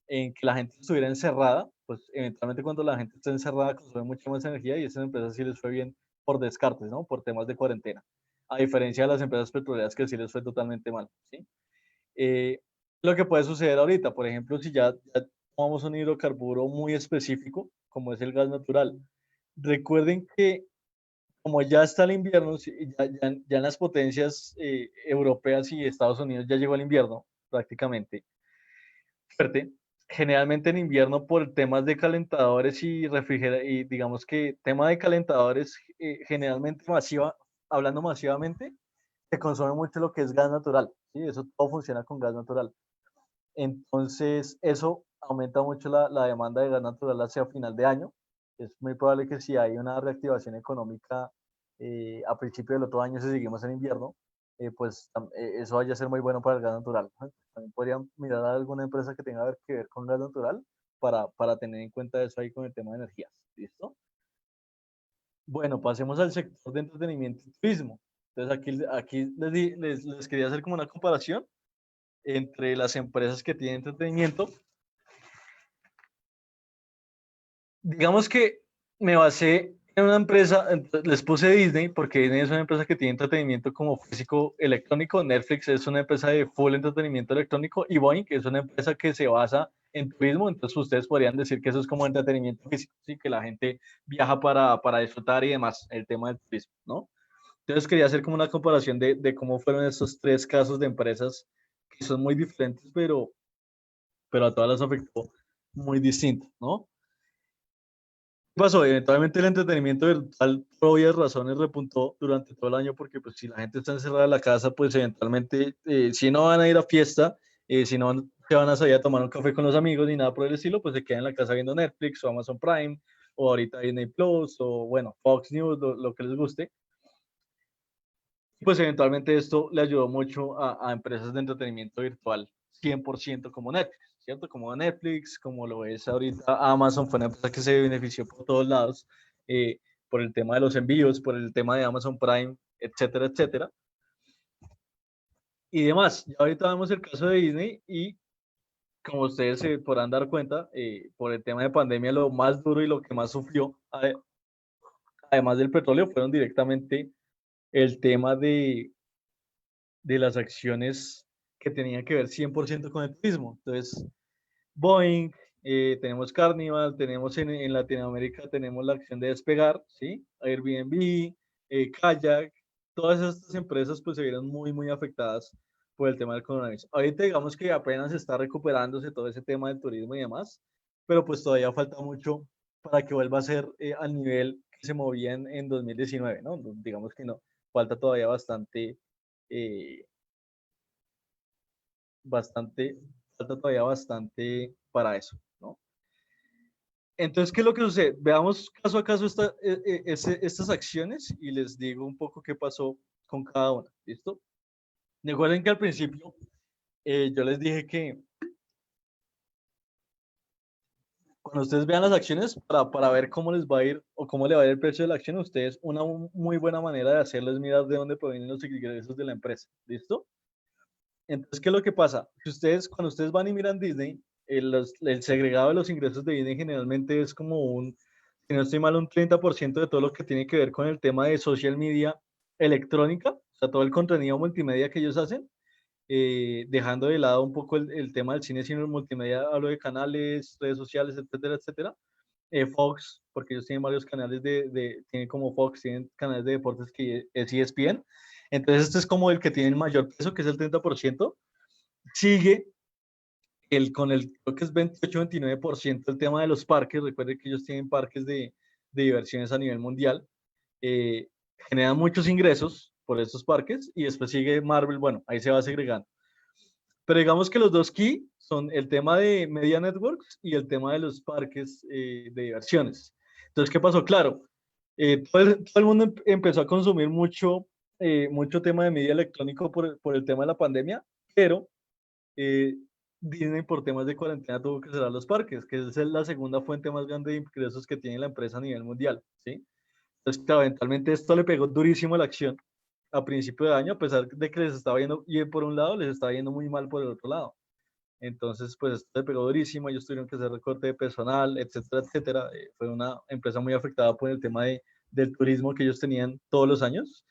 que la gente estuviera encerrada, pues eventualmente cuando la gente está encerrada consume mucha más energía y a esas empresas sí les fue bien por descartes, ¿no? Por temas de cuarentena. A diferencia de las empresas petroleras que sí les fue totalmente mal, ¿sí? Eh, lo que puede suceder ahorita, por ejemplo, si ya tomamos un hidrocarburo muy específico, como es el gas natural, recuerden que como ya está el invierno, ya en las potencias europeas y Estados Unidos ya llegó el invierno prácticamente fuerte. Generalmente en invierno por temas de calentadores y digamos que tema de calentadores generalmente hablando masivamente, se consume mucho lo que es gas natural, ¿sí? Eso todo funciona con gas natural. Entonces, eso aumenta mucho la demanda de gas natural hacia final de año. Es muy probable que si hay una reactivación económica a principio del otro año, si seguimos en invierno, pues eso vaya a ser muy bueno para el gas natural. También podrían mirar a alguna empresa que tenga que ver con gas natural para tener en cuenta eso ahí con el tema de energías. ¿Listo? Bueno, pasemos al sector de entretenimiento y turismo. Entonces, aquí les quería hacer como una comparación entre las empresas que tienen entretenimiento. Digamos que me basé en una empresa, les puse Disney, porque Disney es una empresa que tiene entretenimiento como físico electrónico, Netflix es una empresa de full entretenimiento electrónico y Boeing es una empresa que se basa en turismo, entonces ustedes podrían decir que eso es como entretenimiento físico, ¿sí? Que la gente viaja para disfrutar y demás, el tema del turismo, ¿no? Entonces quería hacer como una comparación de cómo fueron estos tres casos de empresas que son muy diferentes, pero a todas las afectó muy distinto, ¿no? ¿Qué pasó? Eventualmente el entretenimiento virtual, por obvias razones, repuntó durante todo el año porque pues si la gente está encerrada en la casa, pues eventualmente, si no van a ir a fiesta, si no se van a salir a tomar un café con los amigos ni nada por el estilo, pues se quedan en la casa viendo Netflix o Amazon Prime o ahorita Disney Plus o bueno, Fox News, lo que les guste. Pues eventualmente esto le ayudó mucho a empresas de entretenimiento virtual 100% como Netflix, ¿cierto? Como Netflix, como lo es ahorita Amazon, fue una empresa que se benefició por todos lados, eh, por el tema de los envíos, por el tema de Amazon Prime, etcétera, etcétera, y demás. Ya ahorita vemos el caso de Disney y como ustedes se podrán dar cuenta, por el tema de pandemia, lo más duro y lo que más sufrió, además del petróleo, fueron directamente el tema de las acciones que tenían que ver 100% con el turismo. Entonces, Boeing, tenemos Carnival, tenemos en Latinoamérica, tenemos la acción de Despegar, ¿sí? Airbnb, Kayak, todas estas empresas pues se vieron muy afectadas por el tema del coronavirus. Ahorita digamos que apenas está recuperándose todo ese tema del turismo y demás, pero pues todavía falta mucho para que vuelva a ser al nivel que se movía en 2019, ¿no? Digamos que no, falta todavía eh, falta todavía bastante para eso, ¿no? Entonces, ¿qué es lo que sucede? Veamos caso a caso estas acciones y les digo un poco qué pasó con cada una, ¿listo? Recuerden que al principio yo les dije que cuando ustedes vean las acciones, para ver cómo les va a ir o cómo le va a ir el precio de la acción, ustedes, una muy buena manera de hacerles mirar de dónde provienen los ingresos de la empresa, ¿listo? Entonces, ¿qué es lo que pasa? Que cuando ustedes van y miran Disney, el segregado de los ingresos de Disney generalmente es como si no estoy mal, un 30% de todo lo que tiene que ver con el tema de social media electrónica, o sea, todo el contenido multimedia que ellos hacen, dejando de lado un poco el tema del cine, sino el multimedia, hablo de canales, redes sociales, etcétera, etcétera. Fox, porque ellos tienen varios canales tienen como Fox, tienen canales de deportes que es ESPN. Entonces, este es como el que tiene el mayor peso, que es el 30%. Sigue creo que es 28-29% el tema de los parques. Recuerden que ellos tienen parques de diversiones a nivel mundial. Eh, Generan muchos ingresos por estos parques y después sigue Marvel, bueno, ahí se va segregando. Pero digamos que los dos key son el tema de Media Networks y el tema de los parques de diversiones. Entonces, ¿qué pasó? Claro, todo el mundo empezó a consumir mucho tema de media electrónico por el tema de la pandemia, pero eh, Disney por temas de cuarentena tuvo que cerrar los parques, que es la segunda fuente más grande de ingresos que tiene la empresa a nivel mundial, ¿sí? Entonces, claro, eventualmente esto le pegó durísimo a la acción a principio de año, a pesar de que les estaba yendo bien por un lado, les estaba yendo muy mal por el otro lado. Entonces, pues esto le pegó durísimo, ellos tuvieron que hacer recorte de personal, etcétera, etcétera. Fue una empresa muy afectada por el tema del turismo que ellos tenían todos los años.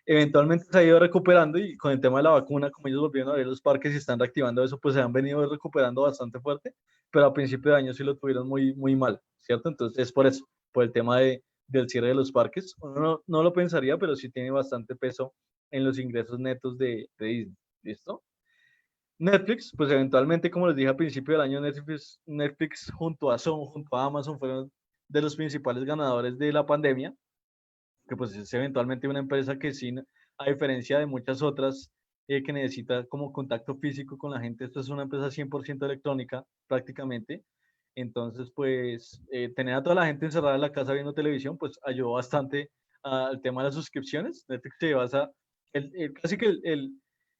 Eventualmente se ha ido recuperando y con el tema de la vacuna, como ellos volvieron a abrir los parques y están reactivando eso, pues se han venido recuperando bastante fuerte, pero a principio de año sí lo tuvieron muy mal, ¿cierto? Entonces es por eso, por el tema del cierre de los parques. Uno no lo pensaría, pero sí tiene bastante peso en los ingresos netos de Disney. ¿Listo? Netflix, pues eventualmente, como les dije al principio del año, Netflix junto a Zoom, junto a Amazon, fueron de los principales ganadores de la pandemia, que pues es eventualmente una empresa que sí, a diferencia de muchas otras que necesita como contacto físico con la gente, esto es una empresa 100% electrónica prácticamente. Entonces, pues tener a toda la gente encerrada en la casa viendo televisión, pues ayudó bastante al tema de las suscripciones. Netflix se basa, casi que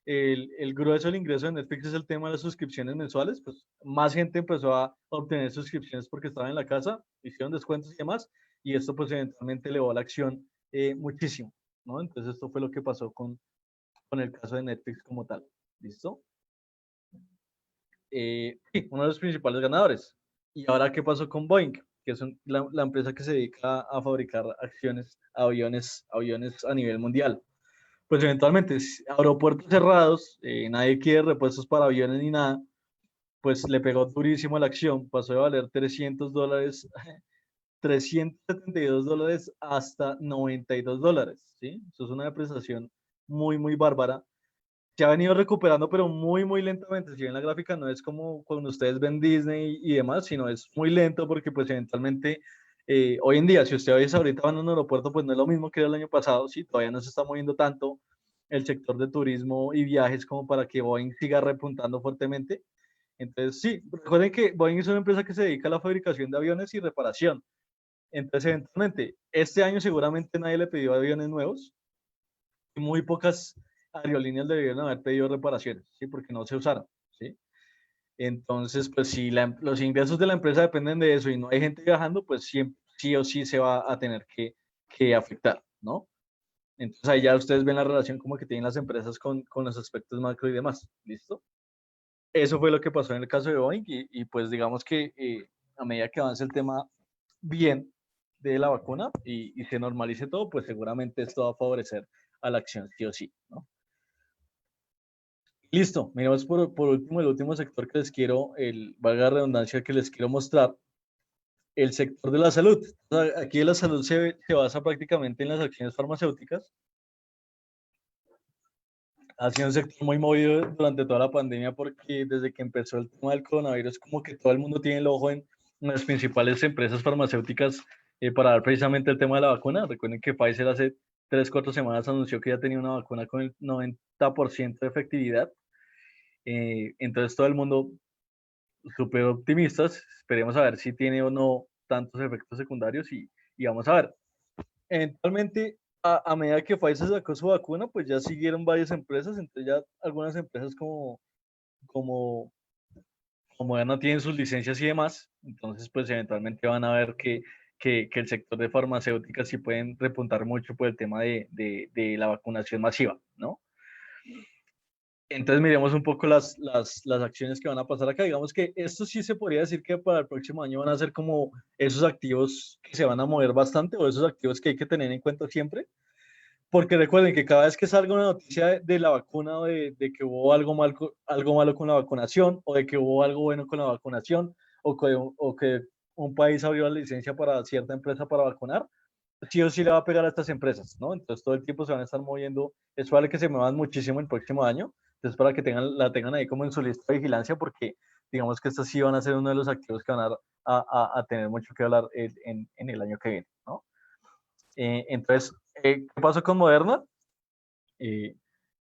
el grueso del ingreso de Netflix es el tema de las suscripciones mensuales, pues más gente empezó a obtener suscripciones porque estaban en la casa, hicieron descuentos y demás, y esto pues eventualmente elevó la acción muchísimo, ¿no? Entonces esto fue lo que pasó con el caso de Netflix como tal, ¿listo? Sí, uno de los principales ganadores. ¿Y ahora qué pasó con Boeing? Que es la empresa que se dedica a fabricar aviones a nivel mundial. Pues eventualmente, aeropuertos cerrados, nadie quiere repuestos para aviones ni nada, pues le pegó durísimo la acción, pasó de valer $300, $372 hasta $92, ¿sí? Eso es una depreciación muy, muy bárbara. Se ha venido recuperando, pero muy, muy lentamente. Si ven la gráfica, no es como cuando ustedes ven Disney y demás, sino es muy lento porque pues eventualmente, hoy en día, si ustedes ahorita van a un aeropuerto, pues no es lo mismo que era el año pasado, ¿sí? Todavía no se está moviendo tanto el sector de turismo y viajes como para que Boeing siga repuntando fuertemente. Entonces, sí, recuerden que Boeing es una empresa que se dedica a la fabricación de aviones y reparación. Entonces, eventualmente, este año seguramente nadie le pidió aviones nuevos. Muy pocas aerolíneas debieron haber pedido reparaciones, ¿sí? Porque no se usaron, ¿sí? Entonces, pues si los ingresos de la empresa dependen de eso y no hay gente viajando, pues sí o sí se va a tener que afectar, ¿no? Entonces ahí ya ustedes ven la relación como que tienen las empresas con los aspectos macro y demás, ¿listo? Eso fue lo que pasó en el caso de Boeing y pues digamos que a medida que avance el tema bien de la vacuna y se normalice todo, pues seguramente esto va a favorecer a la acción sí o sí, ¿no? Listo, miremos por último el último sector que les quiero, valga la redundancia que les quiero mostrar, el sector de la salud. O sea, aquí la salud se basa prácticamente en las acciones farmacéuticas. Ha sido un sector muy movido durante toda la pandemia porque desde que empezó el tema del coronavirus, como que todo el mundo tiene el ojo en las principales empresas farmacéuticas para dar precisamente el tema de la vacuna. Recuerden que Pfizer hace 3, 4 semanas anunció que ya tenía una vacuna con el 90% de efectividad. Entonces todo el mundo súper optimistas. Esperemos a ver si tiene o no tantos efectos secundarios y vamos a ver. Eventualmente, a medida que Pfizer sacó su vacuna, pues ya siguieron varias empresas, entre ya algunas empresas como, como ya no tienen sus licencias y demás, entonces pues eventualmente van a ver que el sector de farmacéuticas sí pueden repuntar mucho por el tema de la vacunación masiva, ¿no? Entonces miremos un poco las acciones que van a pasar acá. Digamos que esto sí se podría decir que para el próximo año van a ser como esos activos que se van a mover bastante o esos activos que hay que tener en cuenta siempre. Porque recuerden que cada vez que salga una noticia de la vacuna o de que hubo algo malo con la vacunación o de que hubo algo bueno con la vacunación o que un país abrió la licencia para cierta empresa para vacunar, sí o sí le va a pegar a estas empresas, ¿no? Entonces todo el tiempo se van a estar moviendo. Es probable que se muevan muchísimo el próximo año. Entonces para que la tengan ahí como en su lista de vigilancia porque digamos que estos sí van a ser uno de los activos que van a tener mucho que hablar en el año que viene, ¿no? Entonces, ¿qué pasó con Moderna? Eh,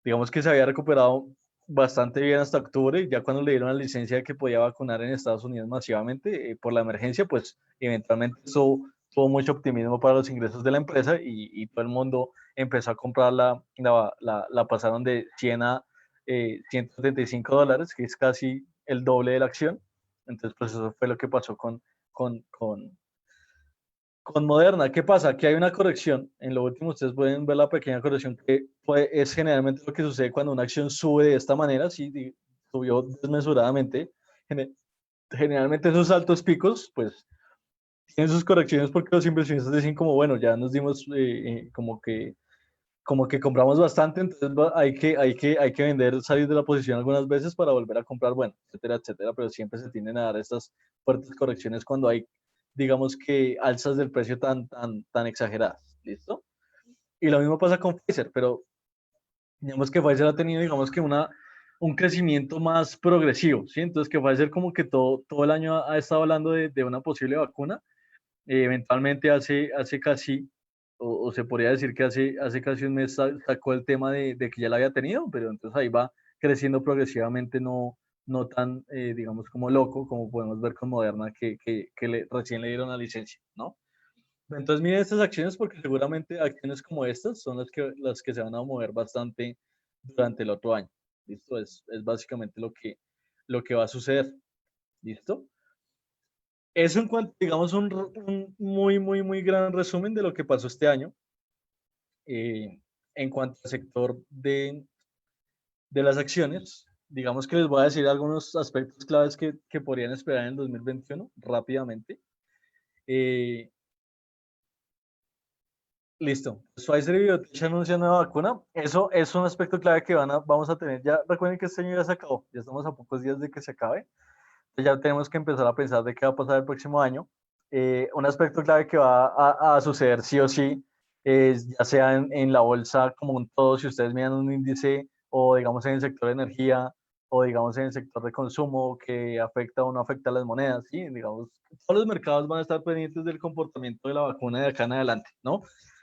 digamos que se había recuperado bastante bien hasta octubre, y ya cuando le dieron la licencia de que podía vacunar en Estados Unidos masivamente por la emergencia, pues eventualmente eso tuvo mucho optimismo para los ingresos de la empresa y todo el mundo empezó a comprar la pasaron de 100 a $175, que es casi el doble de la acción. Entonces, pues eso fue lo que pasó con, con, con Moderna. ¿Qué pasa? Que hay una corrección. En lo último, ustedes pueden ver la pequeña corrección que es generalmente lo que sucede cuando una acción sube de esta manera, si subió desmesuradamente. Generalmente esos altos picos, pues, tienen sus correcciones porque los inversionistas dicen como, bueno, ya nos dimos como que compramos bastante, entonces hay que vender, salir de la posición algunas veces para volver a comprar, bueno, etcétera, etcétera, pero siempre se tienden a dar estas fuertes correcciones cuando hay digamos que alzas del precio tan exageradas, ¿listo? Y lo mismo pasa con Pfizer, pero digamos que Pfizer ha tenido, digamos que un crecimiento más progresivo, ¿sí? Entonces que Pfizer como que todo el año ha estado hablando de una posible vacuna. Eventualmente hace casi, o se podría decir que hace casi un mes sacó el tema de que ya la había tenido, pero entonces ahí va creciendo progresivamente, no tan, digamos, como loco, como podemos ver con Moderna, que recién le dieron la licencia, ¿no? Entonces miren estas acciones porque seguramente acciones como estas son las que se van a mover bastante durante el otro año. ¿Listo? Es básicamente lo que va a suceder. ¿Listo? Eso en cuanto, digamos, un muy, muy, muy gran resumen de lo que pasó este año. En cuanto al sector de las acciones, digamos que les voy a decir algunos aspectos claves que podrían esperar en el 2021 rápidamente. Listo. Pfizer y BioNTech anuncian nueva vacuna. Eso es un aspecto clave que vamos a tener. Ya recuerden que este año ya se acabó. Ya estamos a pocos días de que se acabe. Entonces ya tenemos que empezar a pensar de qué va a pasar el próximo año. Un aspecto clave que va a suceder sí o sí, ya sea en la bolsa como un todo, si ustedes miran un índice o digamos en el sector de energía o digamos en el sector de consumo que afecta o no afecta a las monedas, ¿sí? Digamos, todos los mercados van a estar pendientes del comportamiento de la vacuna de acá en adelante, ¿no?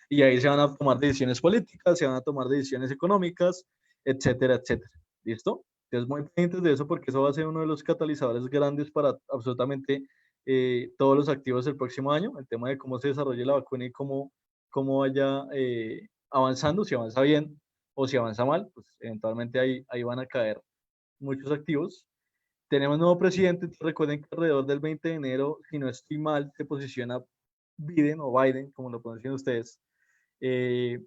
Y ahí se van a tomar decisiones políticas, se van a tomar decisiones económicas, etcétera, etcétera. ¿Listo? Entonces, muy pendientes de eso porque eso va a ser uno de los catalizadores grandes para absolutamente todos los activos del próximo año, el tema de cómo se desarrolle la vacuna y cómo vaya avanzando, si avanza bien o si avanza mal, pues eventualmente ahí van a caer muchos activos. Tenemos nuevo presidente, recuerden que alrededor del 20 de enero, si no estoy mal, se posiciona Biden o Biden, como lo pronuncian ustedes. Eh,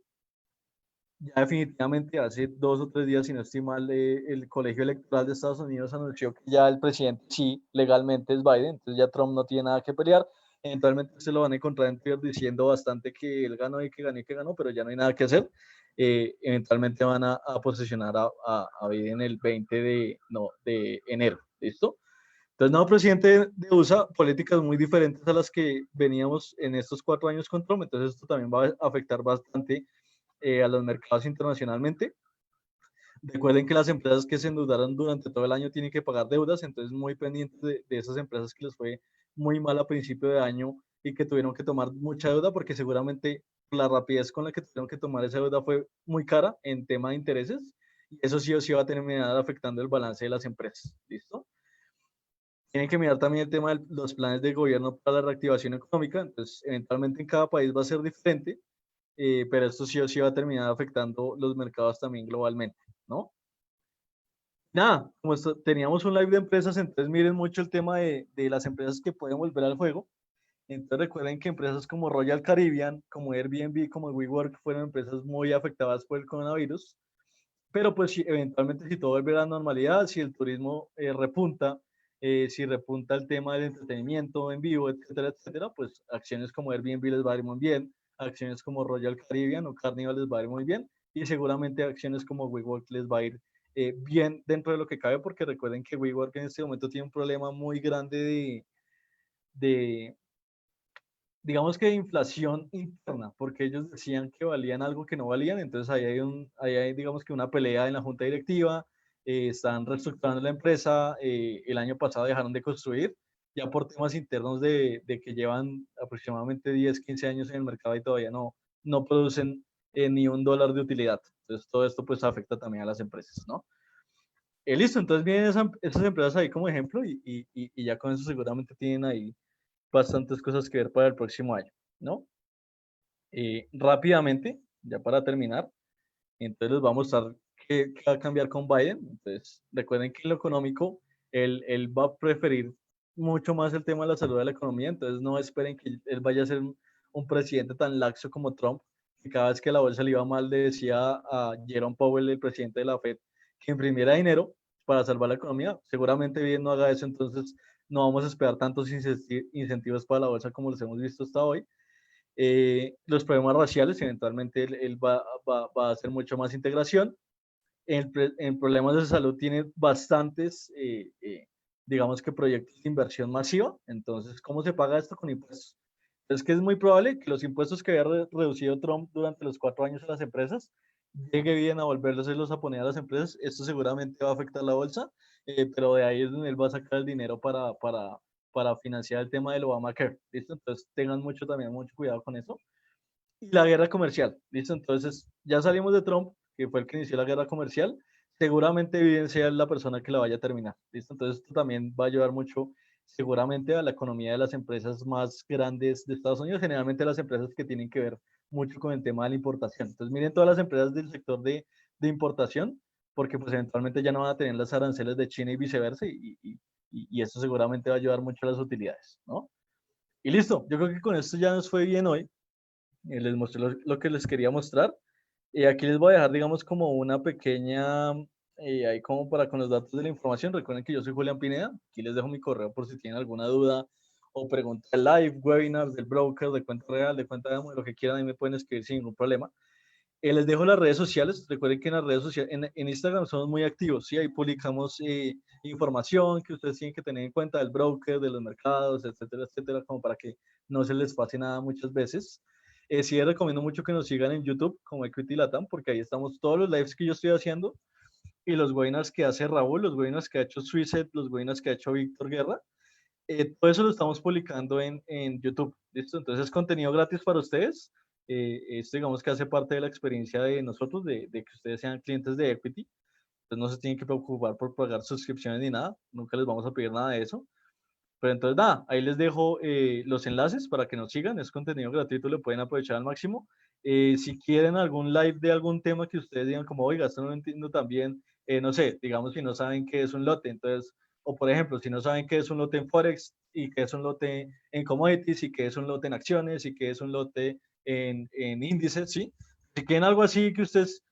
ya definitivamente hace 2 o 3 días, si no estoy mal, el Colegio Electoral de Estados Unidos anunció que ya el presidente sí legalmente es Biden, entonces ya Trump no tiene nada que pelear. Eventualmente se lo van a encontrar en Twitter diciendo bastante que él ganó y que ganó y que ganó, pero ya no hay nada que hacer. Eventualmente van a posicionar a Biden el 20 de enero, ¿listo? Entonces, nuevo presidente de USA, políticas muy diferentes a las que veníamos en estos 4 años con Trump, entonces esto también va a afectar bastante a los mercados internacionalmente. Recuerden que las empresas que se endeudaron durante todo el año tienen que pagar deudas, entonces muy pendientes de esas empresas que les fue muy mal a principio de año y que tuvieron que tomar mucha deuda porque seguramente la rapidez con la que tuvieron que tomar esa deuda fue muy cara en tema de intereses y eso sí o sí va a terminar afectando el balance de las empresas. ¿Listo? Tienen que mirar también el tema de los planes de gobierno para la reactivación económica, entonces eventualmente en cada país va a ser diferente, pero esto sí o sí va a terminar afectando los mercados también globalmente, ¿no? Nada, como teníamos un live de empresas, entonces miren mucho el tema de las empresas que pueden volver al juego. Entonces recuerden que empresas como Royal Caribbean, como Airbnb, como WeWork fueron empresas muy afectadas por el coronavirus, pero pues si, eventualmente si todo vuelve a la normalidad, si el turismo repunta, si repunta el tema del entretenimiento en vivo, etcétera, etcétera, pues acciones como Airbnb les va a ir muy bien, acciones como Royal Caribbean o Carnival les va a ir muy bien y seguramente acciones como WeWork les va a ir bien dentro de lo que cabe porque recuerden que WeWork en este momento tiene un problema muy grande de digamos que de inflación interna, porque ellos decían que valían algo que no valían, entonces ahí hay digamos que una pelea en la junta directiva, están reestructurando la empresa, el año pasado dejaron de construir, ya por temas internos de que llevan aproximadamente 10, 15 años en el mercado y todavía no producen ni $1 de utilidad. Entonces todo esto pues afecta también a las empresas, ¿no? Listo, entonces vienen esas empresas ahí como ejemplo y ya con eso seguramente tienen ahí bastantes cosas que ver para el próximo año, ¿no? Rápidamente, ya para terminar, entonces les vamos a mostrar qué va a cambiar con Biden. Entonces, recuerden que en lo económico, él va a preferir mucho más el tema de la salud de la economía, entonces no esperen que él vaya a ser un presidente tan laxo como Trump, que cada vez que la bolsa le iba mal le decía a Jerome Powell, el presidente de la Fed, que imprimiera dinero para salvar la economía. Seguramente bien no haga eso, entonces no vamos a esperar tantos incentivos para la bolsa como los hemos visto hasta hoy. Los problemas raciales, eventualmente él va a hacer mucho más integración. En problemas de salud tiene bastantes digamos que proyectos de inversión masiva. Entonces, ¿cómo se paga esto? Con impuestos. Es que es muy probable que los impuestos que había reducido Trump durante los 4 años a las empresas llegue bien a volverlos a poner a las empresas. Esto seguramente va a afectar la bolsa, pero de ahí es donde él va a sacar el dinero para financiar el tema del Obamacare. ¿Listo? Entonces tengan mucho cuidado con eso. Y la guerra comercial. ¿Listo? Entonces ya salimos de Trump, que fue el que inició la guerra comercial. Seguramente Biden sea la persona que la vaya a terminar. ¿Listo? Entonces esto también va a ayudar mucho seguramente a la economía de las empresas más grandes de Estados Unidos, generalmente las empresas que tienen que ver mucho con el tema de la importación. Entonces miren todas las empresas del sector de importación, porque pues eventualmente ya no van a tener las aranceles de China y viceversa, y eso seguramente va a ayudar mucho a las utilidades, ¿no? Y listo, yo creo que con esto ya nos fue bien hoy. Les mostré lo que les quería mostrar. Aquí les voy a dejar, digamos, como una pequeña, ahí como para con los datos de la información. Recuerden que yo soy Julián Pineda. Aquí les dejo mi correo por si tienen alguna duda o pregunta live, webinars del broker, de cuenta real, de cuenta demo, de lo que quieran, ahí me pueden escribir sin ningún problema. Les dejo las redes sociales. Recuerden que en las redes sociales, en Instagram somos muy activos, ¿sí? Ahí publicamos información que ustedes tienen que tener en cuenta del broker, de los mercados, etcétera, etcétera, como para que no se les pase nada muchas veces. Sí, les recomiendo mucho que nos sigan en YouTube como Equity Latam, porque ahí estamos todos los lives que yo estoy haciendo y los webinars que hace Raúl, los webinars que ha hecho Suicet, los webinars que ha hecho Víctor Guerra. Todo eso lo estamos publicando en YouTube. ¿Listo? Entonces es contenido gratis para ustedes. Esto digamos que hace parte de la experiencia de nosotros, de que ustedes sean clientes de Equity. Entonces no se tienen que preocupar por pagar suscripciones ni nada. Nunca les vamos a pedir nada de eso. Pero entonces nada, ahí les dejo los enlaces para que nos sigan. Es contenido gratuito, lo pueden aprovechar al máximo. Si quieren algún live de algún tema que ustedes digan como, oiga, esto no lo entiendo también, no sé, digamos si no saben qué es un lote, entonces, o por ejemplo, si no saben qué es un lote en Forex y qué es un lote en commodities y qué es un lote en acciones y qué es un lote en índices, ¿sí? Si quieren algo así que ustedes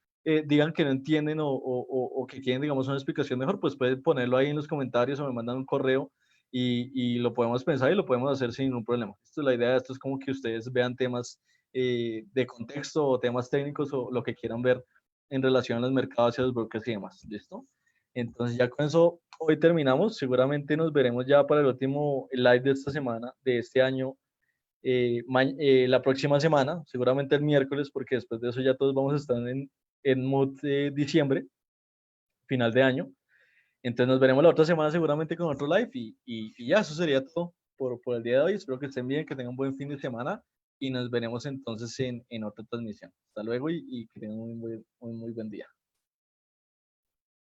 digan que no entienden o que quieren, digamos, una explicación mejor, pues pueden ponerlo ahí en los comentarios o me mandan un correo y lo podemos pensar y lo podemos hacer sin ningún problema. Esto, la idea de esto es como que ustedes vean temas de contexto o temas técnicos o lo que quieran ver en relación a los mercados y a los brokers y demás. ¿Listo? Entonces ya con eso hoy terminamos. Seguramente nos veremos ya para el último live de esta semana, de este año, la próxima semana, seguramente el miércoles, porque después de eso ya todos vamos a estar en mood de diciembre, final de año. Entonces nos veremos la otra semana seguramente con otro live y ya, eso sería todo por el día de hoy. Espero que estén bien, que tengan un buen fin de semana y nos veremos entonces en otra transmisión. Hasta luego y que tengan un muy buen día.